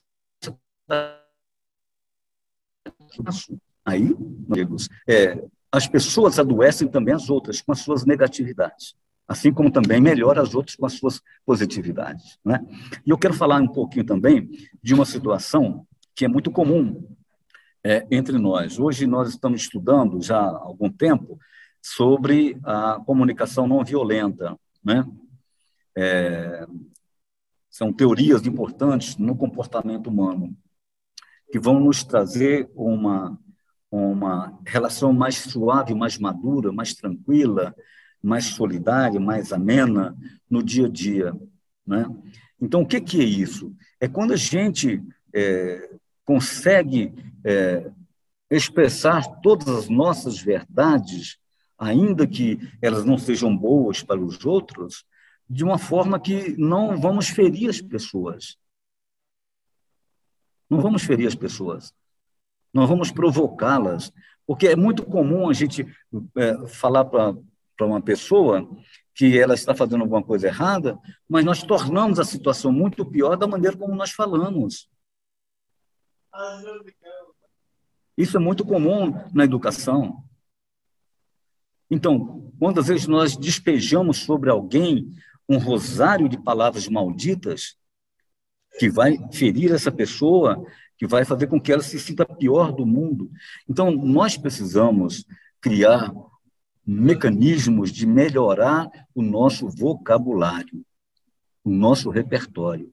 Aí, amigos, as pessoas adoecem também as outras com as suas negatividades, assim como também melhora as outras com as suas positividades, né? E eu quero falar um pouquinho também de uma situação que é muito comum entre nós. Hoje nós estamos estudando já há algum tempo sobre a comunicação não violenta, né? São teorias importantes no comportamento humano que vão nos trazer uma relação mais suave, mais madura, mais tranquila, mais solidária, mais amena no dia a dia, né? Então, o que é isso? É quando a gente consegue expressar todas as nossas verdades, ainda que elas não sejam boas para os outros, de uma forma que não vamos ferir as pessoas. Não vamos ferir as pessoas. Não vamos provocá-las, porque é muito comum a gente falar para uma pessoa que ela está fazendo alguma coisa errada, mas nós tornamos a situação muito pior da maneira como nós falamos. Isso é muito comum na educação. Então, quantas vezes nós despejamos sobre alguém um rosário de palavras malditas que vai ferir essa pessoa, que vai fazer com que ela se sinta pior do mundo. Então, nós precisamos criar mecanismos de melhorar o nosso vocabulário, o nosso repertório.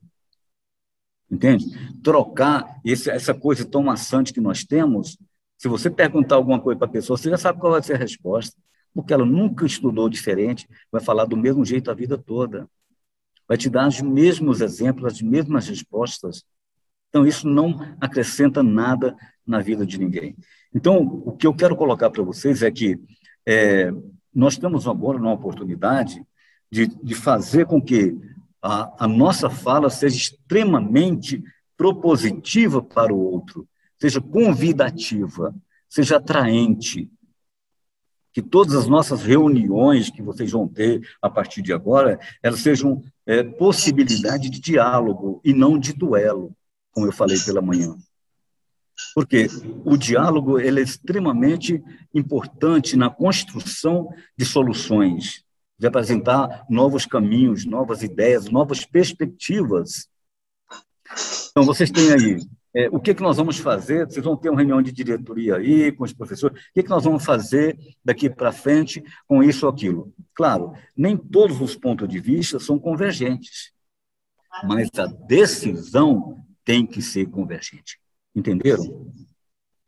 Entende? Trocar essa coisa tão maçante que nós temos. Se você perguntar alguma coisa para a pessoa, você já sabe qual vai ser a resposta, porque ela nunca estudou diferente, vai falar do mesmo jeito a vida toda. Vai te dar os mesmos exemplos, as mesmas respostas. Então, isso não acrescenta nada na vida de ninguém. Então, o que eu quero colocar para vocês é que nós temos agora uma oportunidade de fazer com que a nossa fala seja extremamente propositiva para o outro, seja convidativa, seja atraente. Que todas as nossas reuniões que vocês vão ter a partir de agora, elas sejam possibilidade de diálogo e não de duelo, como eu falei pela manhã. Porque o diálogo ele é extremamente importante na construção de soluções, de apresentar novos caminhos, novas ideias, novas perspectivas. Então, vocês têm aí o que nós vamos fazer? Vocês vão ter uma reunião de diretoria aí, com os professores. O que nós vamos fazer daqui para frente com isso ou aquilo? Claro, nem todos os pontos de vista são convergentes, mas a decisão tem que ser convergente. Entenderam?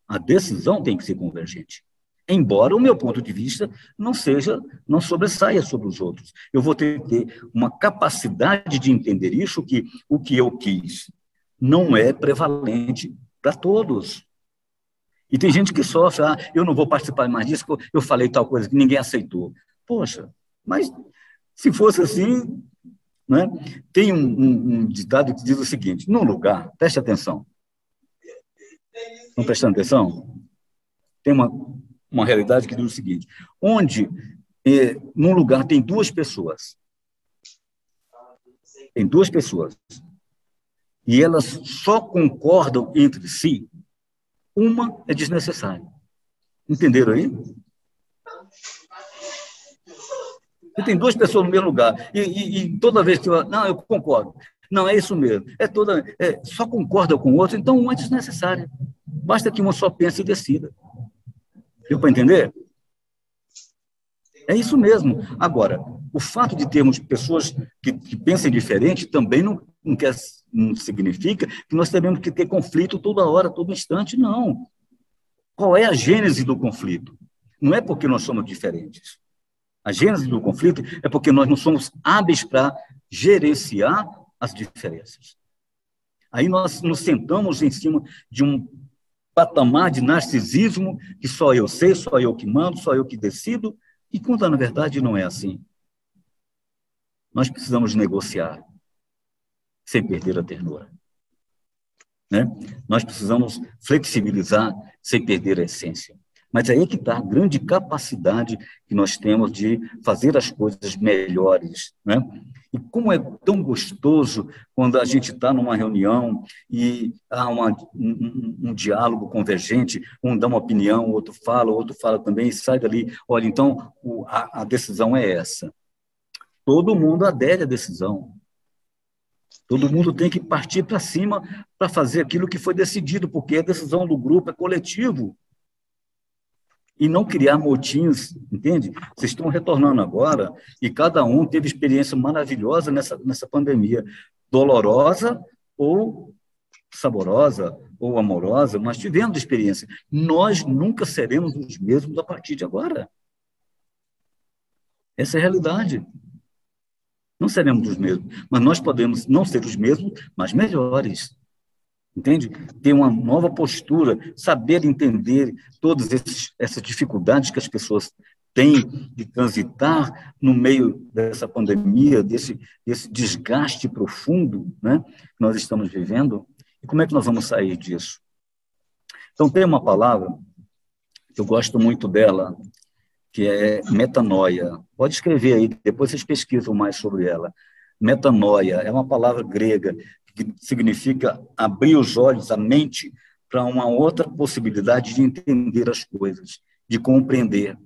A decisão tem que ser convergente. Embora o meu ponto de vista não sobressaia sobre os outros. Eu vou ter que ter uma capacidade de entender isso, que o que eu quis não é prevalente para todos. E tem gente que sofre, eu não vou participar mais disso, eu falei tal coisa que ninguém aceitou. Poxa, mas se fosse assim, né? Tem um ditado que diz o seguinte, num lugar, preste atenção, estão prestando atenção? Tem uma realidade que diz o seguinte, onde num lugar tem duas pessoas, e elas só concordam entre si, uma é desnecessária. Entenderam aí? Você tem duas pessoas no mesmo lugar, e toda vez que eu concordo. Não, é isso mesmo. Só concorda com o outro, então uma é desnecessária. Basta que uma só pense e decida. Deu para entender? É isso mesmo. Agora, o fato de termos pessoas que pensem diferente também não significa que nós teremos que ter conflito toda hora, todo instante, não. Qual é a gênese do conflito? Não é porque nós somos diferentes. A gênese do conflito é porque nós não somos hábeis para gerenciar as diferenças. Aí nós nos sentamos em cima de um patamar de narcisismo que só eu sei, só eu que mando, só eu que decido, e quando na verdade não é assim. nós precisamos negociar, sem perder a ternura. Né? Nós precisamos flexibilizar, sem perder a essência. Mas aí que está a grande capacidade que nós temos de fazer as coisas melhores. Né? E como é tão gostoso quando a gente está numa reunião e há um diálogo convergente, um dá uma opinião, o outro fala também, e sai dali. Olha, então, a decisão é essa. Todo mundo adere à decisão. Todo mundo tem que partir para cima para fazer aquilo que foi decidido, porque a decisão do grupo é coletivo. E não criar motins, entende? Vocês estão retornando agora e cada um teve experiência maravilhosa nessa pandemia, dolorosa ou saborosa ou amorosa, mas tivemos experiência. Nós nunca seremos os mesmos a partir de agora. Essa é a realidade. Não seremos os mesmos, mas nós podemos não ser os mesmos, mas melhores. Entende? Ter uma nova postura, saber entender todas essas dificuldades que as pessoas têm de transitar no meio dessa pandemia, desse desgaste profundo, né, que nós estamos vivendo. E como é que nós vamos sair disso? Então, tem uma palavra que eu gosto muito dela, que é metanoia. Pode escrever aí, depois vocês pesquisam mais sobre ela. Metanoia é uma palavra grega que significa abrir os olhos, a mente, para uma outra possibilidade de entender as coisas, de compreender,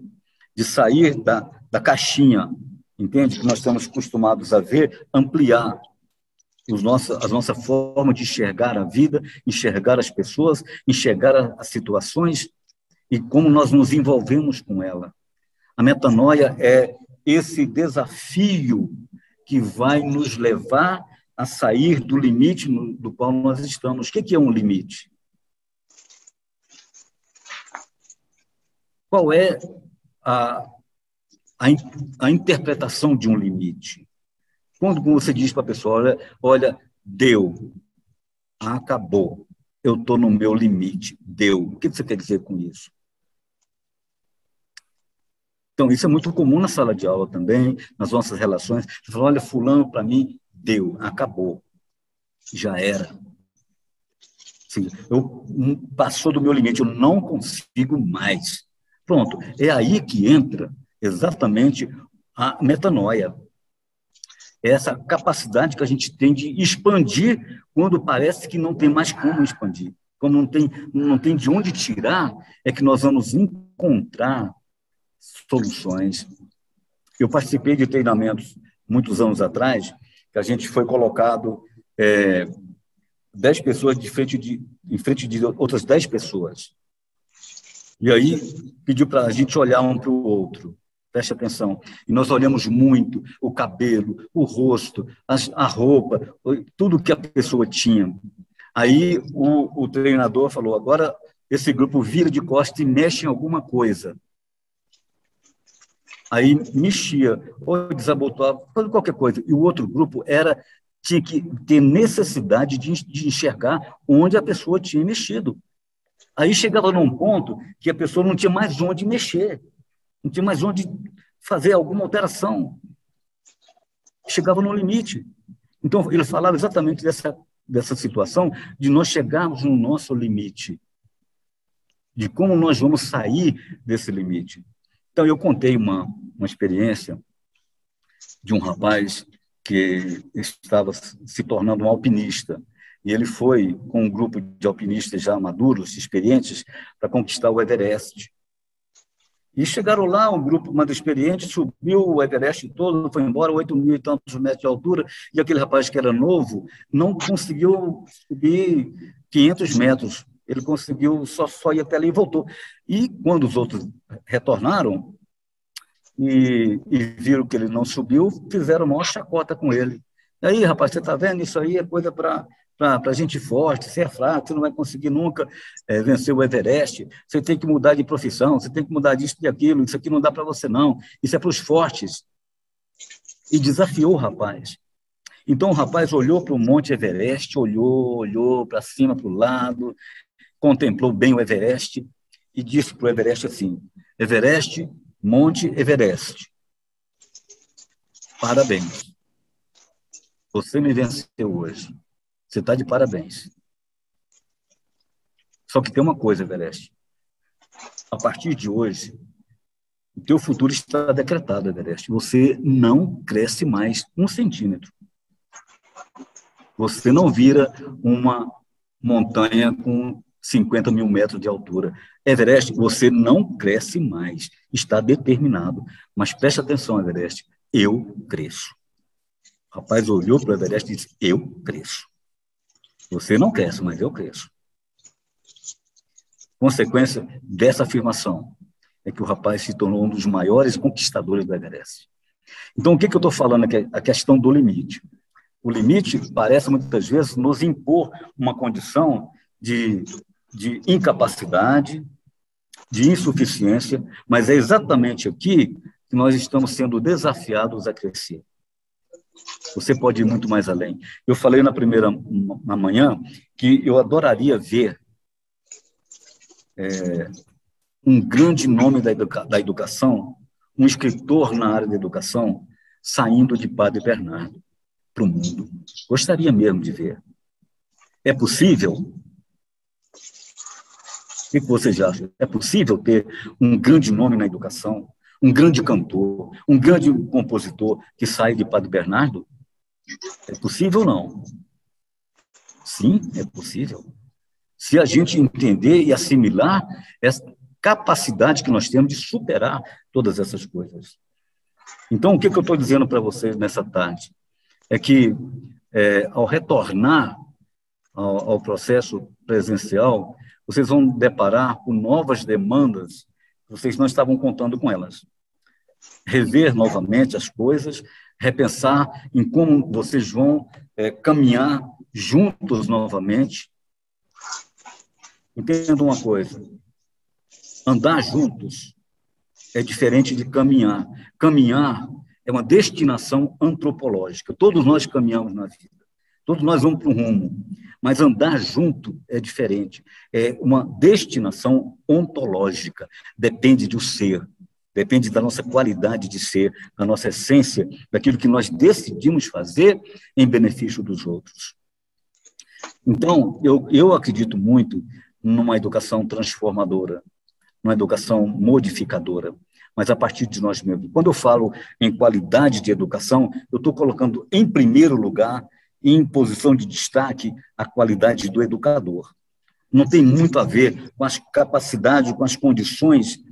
de sair da caixinha, entende? Que nós estamos acostumados a ver, ampliar a nossa forma de enxergar a vida, enxergar as pessoas, enxergar as situações e como nós nos envolvemos com ela. A metanoia é esse desafio que vai nos levar a sair do limite do qual nós estamos. O que é um limite? Qual é a interpretação de um limite? Quando você diz para a pessoa, olha, deu, acabou, eu estou no meu limite, deu. O que você quer dizer com isso? Então, isso é muito comum na sala de aula também, nas nossas relações. Você fala, olha, fulano, para mim, deu, acabou, já era. Assim, passou do meu limite, eu não consigo mais. Pronto, é aí que entra exatamente a metanoia. É essa capacidade que a gente tem de expandir quando parece que não tem mais como expandir. Como não tem de onde tirar, é que nós vamos encontrar soluções. Eu participei de treinamentos muitos anos atrás, que a gente foi colocado 10 pessoas em frente de outras 10 pessoas. E aí pediu para a gente olhar um para o outro. Preste atenção. E nós olhamos muito o cabelo, o rosto, a roupa, tudo que a pessoa tinha. Aí o treinador falou, agora esse grupo vira de costas e mexe em alguma coisa. Aí mexia, ou desabotoava, qualquer coisa. E o outro grupo tinha que ter necessidade de enxergar onde a pessoa tinha mexido. Aí chegava num ponto que a pessoa não tinha mais onde mexer, não tinha mais onde fazer alguma alteração. Chegava no limite. Então, ele falava exatamente dessa situação de nós chegarmos no nosso limite, de como nós vamos sair desse limite. Então, eu contei uma experiência de um rapaz que estava se tornando um alpinista. E ele foi com um grupo de alpinistas já maduros, experientes, para conquistar o Everest. E chegaram lá, um grupo mais experiente, subiu o Everest todo, foi embora, 8.000 e tantos metros de altura, e aquele rapaz que era novo não conseguiu subir 500 metros. Ele conseguiu, só ir até ali e voltou. E quando os outros retornaram e viram que ele não subiu, fizeram uma chacota com ele. E aí, rapaz, você está vendo? Isso aí é coisa para gente forte, você é fraco, você não vai conseguir nunca vencer o Everest, você tem que mudar de profissão, você tem que mudar disso e aquilo, isso aqui não dá para você não, isso é para os fortes. E desafiou o rapaz. Então, o rapaz olhou para o Monte Everest, olhou para cima, para o lado, contemplou bem o Everest e disse para o Everest assim, Everest, Monte Everest, parabéns, Você me venceu hoje. Você está de parabéns. Só que tem uma coisa, Everest. A partir de hoje, o teu futuro está decretado, Everest. Você não cresce mais 1 centímetro. Você não vira uma montanha com 50 mil metros de altura. Everest, você não cresce mais. Está determinado. Mas preste atenção, Everest. Eu cresço. O rapaz olhou para o Everest e disse, eu cresço. Você não cresce, mas eu cresço. Consequência dessa afirmação é que o rapaz se tornou um dos maiores conquistadores do Everest. Então, o que eu estou falando aqui? A questão do limite. O limite parece, muitas vezes, nos impor uma condição de incapacidade, de insuficiência, mas é exatamente aqui que nós estamos sendo desafiados a crescer. Você pode ir muito mais além. Eu falei na manhã que eu adoraria ver um grande nome da educação, um escritor na área da educação, saindo de Padre Bernardo para o mundo. Gostaria mesmo de ver. É possível? O que vocês acham? É possível ter um grande nome na educação, um grande cantor, um grande compositor que sai de Padre Bernardo? É possível ou não? Sim, é possível. Se a gente entender e assimilar essa capacidade que nós temos de superar todas essas coisas. Então, o que eu estou dizendo para vocês nessa tarde? É que, ao retornar ao processo presencial, vocês vão deparar com novas demandas, vocês não estavam contando com elas. Rever novamente as coisas, repensar em como vocês vão caminhar juntos novamente. Entenda uma coisa, andar juntos é diferente de caminhar. Caminhar é uma destinação antropológica. Todos nós caminhamos na vida. Todos nós vamos para um rumo. Mas andar junto é diferente. É uma destinação ontológica. Depende do ser. Depende da nossa qualidade de ser, da nossa essência, daquilo que nós decidimos fazer em benefício dos outros. Então, eu acredito muito numa educação transformadora, numa educação modificadora, mas a partir de nós mesmos. Quando eu falo em qualidade de educação, eu estou colocando em primeiro lugar, em posição de destaque, a qualidade do educador. Não tem muito a ver com as capacidades, com as condições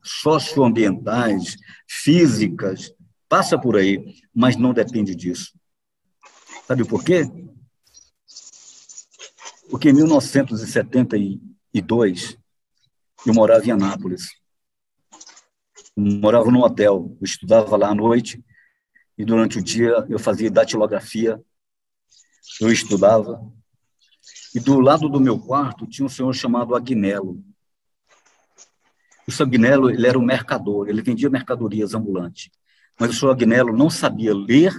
socioambientais, físicas, passa por aí, mas não depende disso. Sabe por quê? Porque em 1972, eu morava em Anápolis. Eu morava num hotel, eu estudava lá à noite, e durante o dia eu fazia datilografia, eu estudava, e do lado do meu quarto tinha um senhor chamado Agnello. O senhor Agnello, ele era um mercador, ele vendia mercadorias ambulantes, mas o senhor Agnello não sabia ler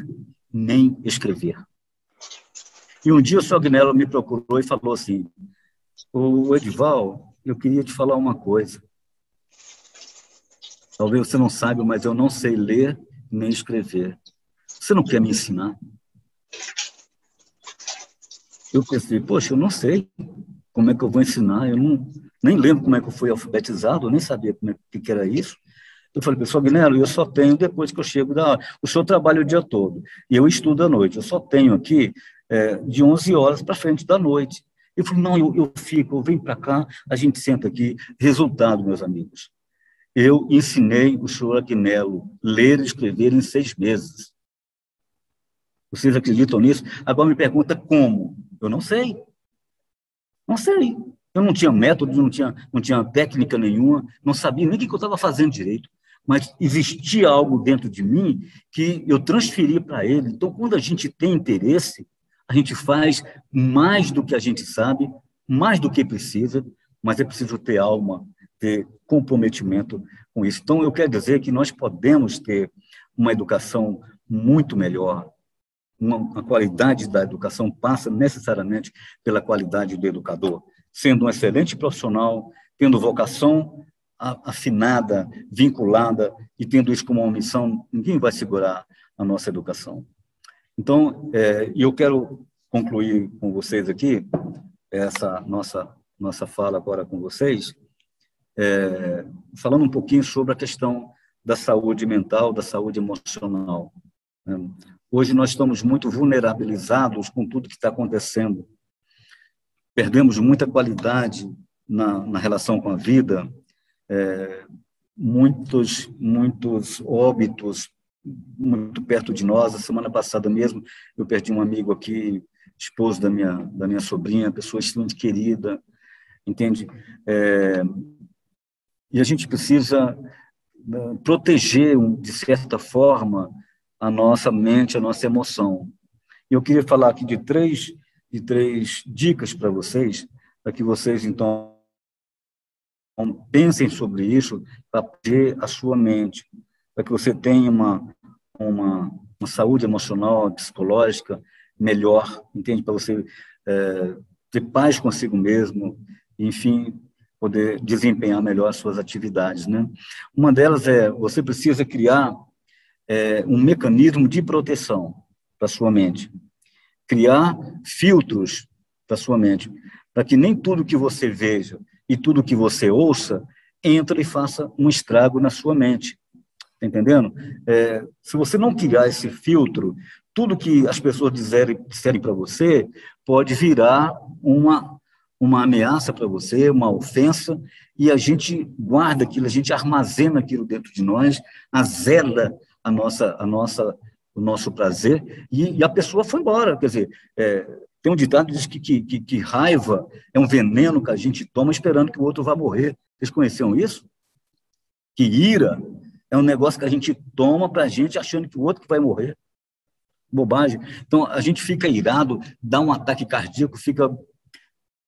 nem escrever. E um dia o senhor Agnello me procurou e falou assim, ô Edival, eu queria te falar uma coisa. Talvez você não saiba, mas eu não sei ler nem escrever. Você não quer me ensinar? Eu pensei, poxa, eu não sei como é que eu vou ensinar, eu nem lembro como é que eu fui alfabetizado, eu nem sabia que era isso. Eu falei, pessoal, Agnello, eu só tenho depois que eu chego da aula. O senhor trabalha o dia todo e eu estudo à noite. Eu só tenho aqui de 11 horas para frente da noite. Eu falei, não, eu fico, eu venho para cá, a gente senta aqui. Resultado, meus amigos, eu ensinei o senhor Agnello ler e escrever em 6 meses. Vocês acreditam nisso? Agora me pergunta como? Eu não sei. Não sei. Eu não tinha método, não tinha técnica nenhuma, não sabia nem o que eu estava fazendo direito. Mas existia algo dentro de mim que eu transferi para ele. Então, quando a gente tem interesse, a gente faz mais do que a gente sabe, mais do que precisa, mas é preciso ter alma, ter comprometimento com isso. Então, eu quero dizer que nós podemos ter uma educação muito melhor. A qualidade da educação passa necessariamente pela qualidade do educador, sendo um excelente profissional, tendo vocação afinada, vinculada e tendo isso como uma missão, ninguém vai segurar a nossa educação. Então, eu quero concluir com vocês aqui, essa nossa fala agora com vocês, falando um pouquinho sobre a questão da saúde mental, da saúde emocional, né? Hoje nós estamos muito vulnerabilizados com tudo que está acontecendo. Perdemos muita qualidade na relação com a vida, muitos óbitos muito perto de nós. A semana passada mesmo, eu perdi um amigo aqui, esposo da minha sobrinha, pessoa extremamente querida, entende? E a gente precisa proteger, de certa forma, a nossa mente, a nossa emoção. E eu queria falar aqui de três dicas para vocês, para que vocês, então, pensem sobre isso, para proteger a sua mente, para que você tenha uma saúde emocional, psicológica melhor, entende? Para você ter paz consigo mesmo, enfim, poder desempenhar melhor as suas atividades, né? Uma delas você precisa criar um mecanismo de proteção para sua mente, criar filtros para sua mente, para que nem tudo que você veja e tudo que você ouça entre e faça um estrago na sua mente. Está entendendo? Se você não criar esse filtro, tudo que as pessoas disserem para você pode virar uma ameaça para você, uma ofensa, e a gente guarda aquilo, a gente armazena aquilo dentro de nós, azeda o nosso prazer, e a pessoa foi embora. Quer dizer, tem um ditado que diz que raiva é um veneno que a gente toma esperando que o outro vá morrer. Vocês conheciam isso? Que ira é um negócio que a gente toma para a gente achando que o outro que vai morrer. Bobagem. Então, a gente fica irado, dá um ataque cardíaco, fica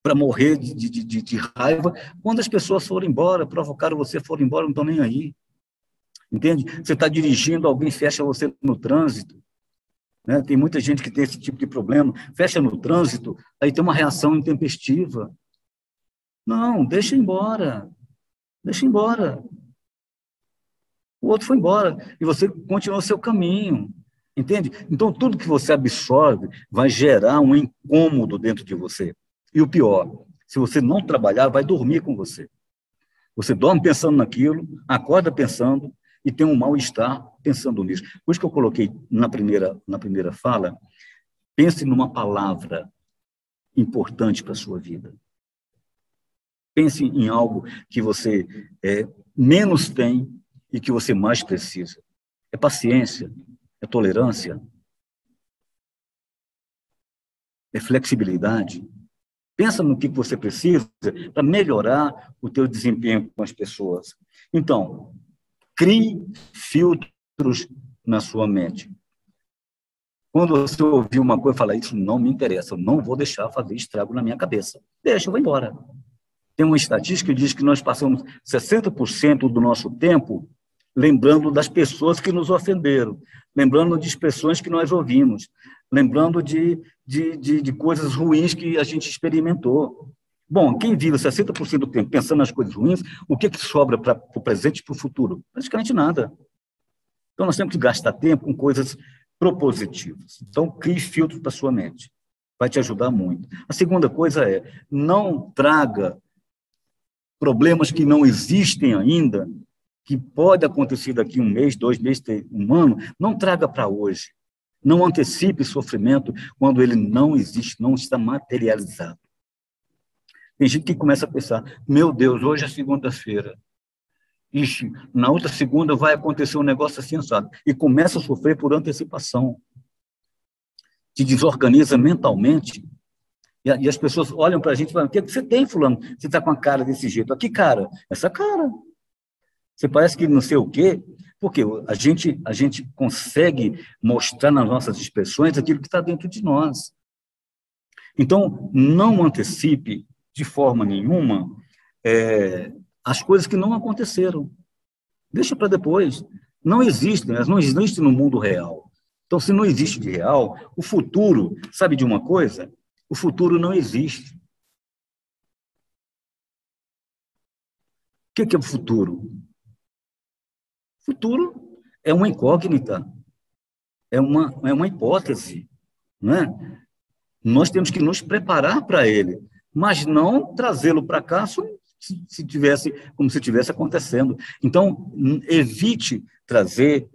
para morrer de raiva, quando as pessoas forem embora, provocaram você, foram embora, não estão nem aí. Entende? Você está dirigindo, alguém fecha você no trânsito, né? Tem muita gente que tem esse tipo de problema, fecha no trânsito, aí tem uma reação intempestiva. Não, deixa embora. Deixa embora. O outro foi embora e você continuou seu caminho, entende? Então, tudo que você absorve vai gerar um incômodo dentro de você. E o pior, se você não trabalhar, vai dormir com você. Você dorme pensando naquilo, acorda pensando e tem um mal-estar pensando nisso. Por isso que eu coloquei na primeira fala, pense numa palavra importante para a sua vida. Pense em algo que você menos tem e que você mais precisa. É paciência, é tolerância, é flexibilidade. Pensa no que você precisa para melhorar o teu desempenho com as pessoas. Então, crie filtros na sua mente. Quando você ouvir uma coisa e falar, isso não me interessa, eu não vou deixar fazer estrago na minha cabeça. Deixa, eu vou embora. Tem uma estatística que diz que nós passamos 60% do nosso tempo lembrando das pessoas que nos ofenderam, lembrando de expressões que nós ouvimos, lembrando de coisas ruins que a gente experimentou. Bom, quem vive 60% do tempo pensando nas coisas ruins, o que sobra para o presente e para o futuro? Praticamente nada. Então, nós temos que gastar tempo com coisas propositivas. Então, crie filtro para a sua mente. Vai te ajudar muito. A segunda coisa não traga problemas que não existem ainda, que pode acontecer daqui um mês, 2 meses, um ano, não traga para hoje. Não antecipe sofrimento quando ele não existe, não está materializado. Tem gente que começa a pensar, meu Deus, hoje é segunda-feira. Ixi, na outra segunda vai acontecer um negócio assim, sabe? E começa a sofrer por antecipação. Te desorganiza mentalmente. E as pessoas olham para a gente e falam, o que você tem, fulano? Você está com a cara desse jeito. Aqui, cara, essa cara. Você parece que não sei o quê, porque a gente consegue mostrar nas nossas expressões aquilo que está dentro de nós. Então, não antecipe de forma nenhuma as coisas que não aconteceram. Deixa para depois. Não existem, elas não existem no mundo real. Então, se não existe de real, o futuro, sabe de uma coisa? O futuro não existe. O que é o futuro? O futuro é uma incógnita. é uma hipótese, não é? Nós temos que nos preparar para ele, mas não trazê-lo para cá como se tivesse acontecendo. Então, evite trazer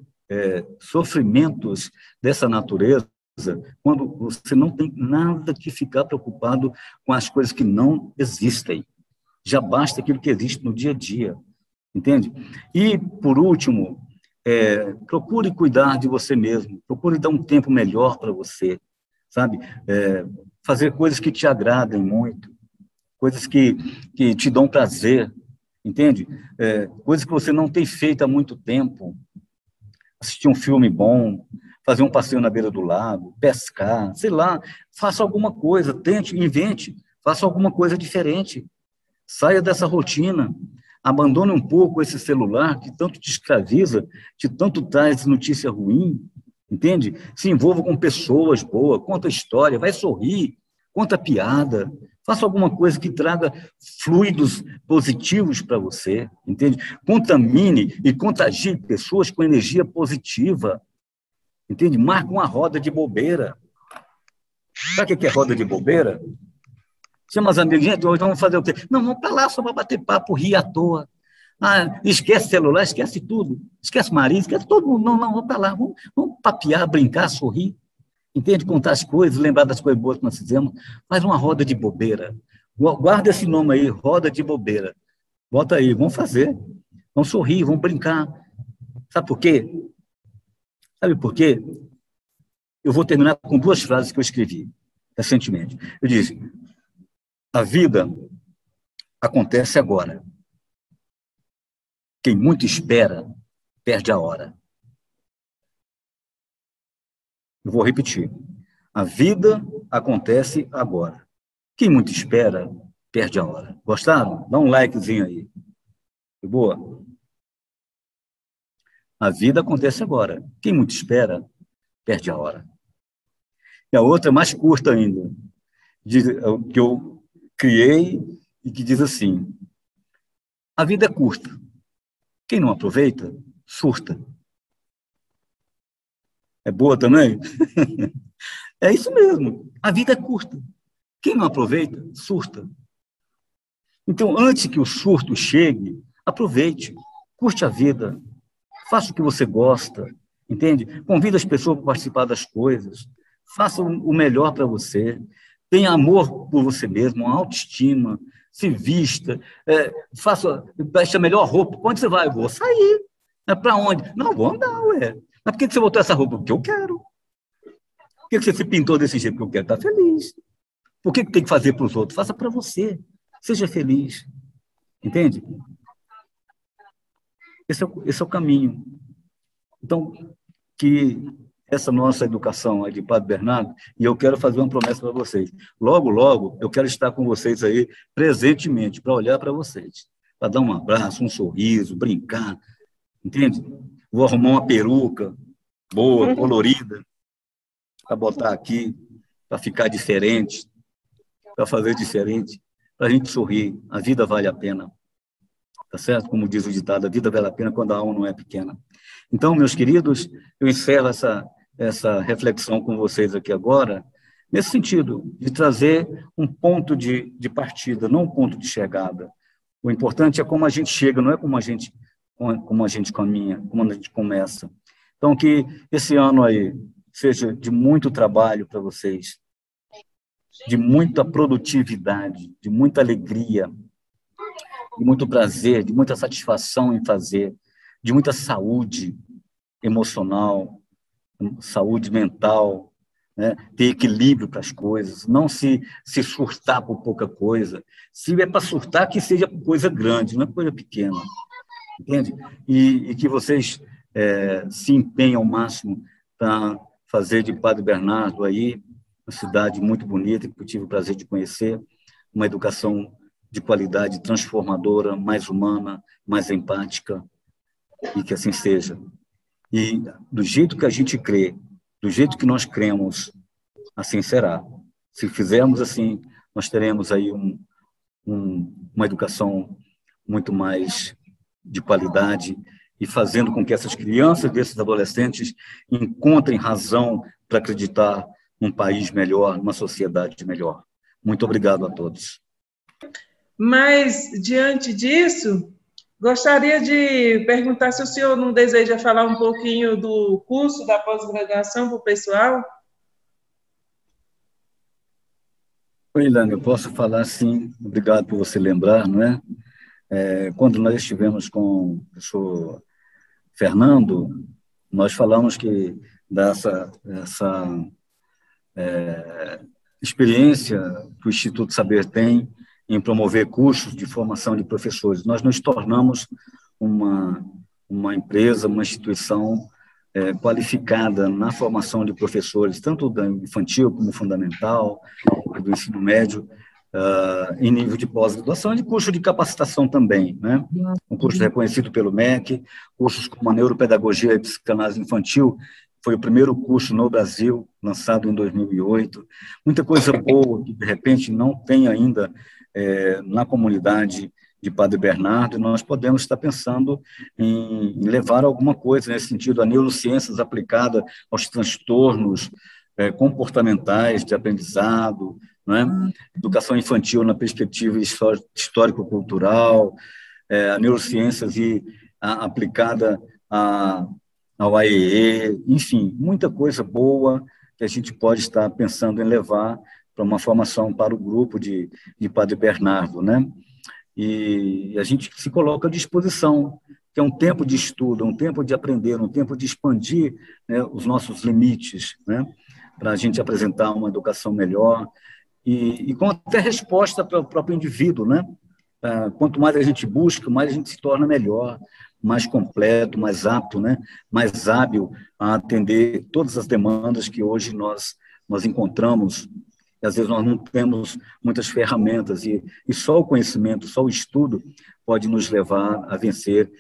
sofrimentos dessa natureza quando você não tem nada que ficar preocupado com as coisas que não existem. Já basta aquilo que existe no dia a dia, entende? E, por último, procure cuidar de você mesmo, procure dar um tempo melhor para você, sabe? Fazer coisas que te agradem muito, coisas que te dão prazer, entende? Coisas que você não tem feito há muito tempo. Assistir um filme bom, fazer um passeio na beira do lago, pescar, sei lá, faça alguma coisa, tente, invente, faça alguma coisa diferente. Saia dessa rotina, abandone um pouco esse celular que tanto te escraviza, que tanto traz notícia ruim, entende? Se envolva com pessoas boas, conta história, vai sorrir, conta piada, faça alguma coisa que traga fluidos positivos para você, entende? Contamine e contagie pessoas com energia positiva, entende? Marque uma roda de bobeira. Sabe o que é roda de bobeira? Chama as amigas, gente, hoje vamos fazer o quê? Não, vamos para lá só para bater papo, rir à toa. Esquece celular, esquece tudo. Esquece marido, esquece todo mundo. Não, vamos para lá, vamos papear, brincar, sorrir. Entende? Contar as coisas, lembrar das coisas boas que nós fizemos. Faz uma roda de bobeira. Guarda esse nome aí, roda de bobeira. Bota aí, vamos fazer. Vamos sorrir, vamos brincar. Sabe por quê? Sabe por quê? Eu vou terminar com 2 frases que eu escrevi recentemente. Eu disse: a vida acontece agora. Quem muito espera, perde a hora. Eu vou repetir. A vida acontece agora. Quem muito espera, perde a hora. Gostaram? Dá um likezinho aí. Foi boa? A vida acontece agora. Quem muito espera, perde a hora. E a outra é mais curta ainda, que eu criei e que diz assim: a vida é curta. Quem não aproveita, surta. É boa também? É isso mesmo. A vida é curta. Quem não aproveita, surta. Então, antes que o surto chegue, aproveite, curte a vida, faça o que você gosta, entende? Convide as pessoas para participar das coisas, faça o melhor para você, tenha amor por você mesmo, uma autoestima, se vista, veste a melhor roupa. Onde você vai? Eu vou sair. Para onde? Não, vou andar, ué. Mas por que você botou essa roupa? Porque eu quero. Por que você se pintou desse jeito? Porque eu quero estar feliz. Por que tem que fazer para os outros? Faça para você. Seja feliz. Entende? Esse é o caminho. Então, que essa nossa educação é de Padre Bernardo, e eu quero fazer uma promessa para vocês. Logo, logo, eu quero estar com vocês aí presentemente, para olhar para vocês, para dar um abraço, um sorriso, brincar, entende? Vou arrumar uma peruca boa, colorida, para botar aqui, para ficar diferente, para fazer diferente, para a gente sorrir. A vida vale a pena. Tá certo? Como diz o ditado, a vida vale a pena quando a alma não é pequena. Então, meus queridos, eu encerro essa reflexão com vocês aqui agora, nesse sentido, de trazer um ponto de partida, não um ponto de chegada. O importante é como a gente chega, não é como a gente caminha, como a gente começa. Então, que esse ano aí seja de muito trabalho para vocês, de muita produtividade, de muita alegria, de muito prazer, de muita satisfação em fazer, de muita saúde emocional, saúde mental, né? Ter equilíbrio para as coisas, não se surtar por pouca coisa. Se é para surtar, que seja por coisa grande, não é coisa pequena, entende? E que vocês se empenhem ao máximo para fazer de Padre Bernardo aí uma cidade muito bonita, que eu tive o prazer de conhecer, uma educação de qualidade transformadora, mais humana, mais empática, e que assim seja. E do jeito que a gente crê, do jeito que nós cremos, assim será. Se fizermos assim, nós teremos aí uma educação muito mais de qualidade e fazendo com que essas crianças, desses adolescentes, encontrem razão para acreditar num país melhor, numa sociedade melhor. Muito obrigado a todos. Mas, diante disso, gostaria de perguntar se o senhor não deseja falar um pouquinho do curso da pós-graduação para o pessoal. Oi, Ilana, eu posso falar sim, obrigado por você lembrar, não é? Quando nós estivemos com o professor Fernando, nós falamos que dessa experiência que o Instituto Saber tem em promover cursos de formação de professores. Nós nos tornamos uma empresa, uma instituição qualificada na formação de professores, tanto do infantil como fundamental, do ensino médio, em nível de pós-graduação e de curso de capacitação também, né? Um curso reconhecido pelo MEC, cursos como a neuropedagogia e psicanálise infantil, foi o primeiro curso no Brasil, lançado em 2008. Muita coisa boa que, de repente, não tem ainda na comunidade de Padre Bernardo, e nós podemos estar pensando em levar alguma coisa nesse sentido, a neurociências aplicada aos transtornos comportamentais de aprendizado, não é? Educação infantil na perspectiva histórico-cultural, a neurociências aplicada ao AEE, enfim, muita coisa boa que a gente pode estar pensando em levar para uma formação para o grupo de Padre Bernardo, né? E a gente se coloca à disposição, que é um tempo de estudo, um tempo de aprender, um tempo de expandir, né, os nossos limites, né, para a gente apresentar uma educação melhor e com até resposta para o próprio indivíduo, né? Quanto mais a gente busca, mais a gente se torna melhor, mais completo, mais apto, né, mais hábil a atender todas as demandas que hoje nós encontramos. E às vezes nós não temos muitas ferramentas e só o conhecimento, só o estudo pode nos levar a vencer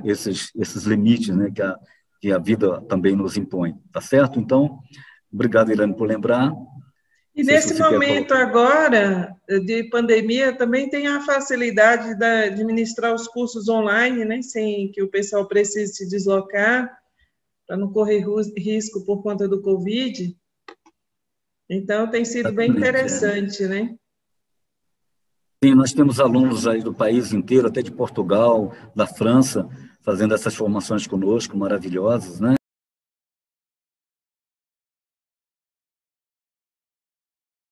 esses limites, né, que a vida também nos impõe, tá certo? Então, obrigado, Irane, por lembrar. E nesse momento agora de pandemia também tem a facilidade de administrar os cursos online, né, sem que o pessoal precise se deslocar para não correr risco por conta do Covid. Então, tem sido bem interessante, né? Sim, nós temos alunos aí do país inteiro, até de Portugal, da França, fazendo essas formações conosco, maravilhosas, né?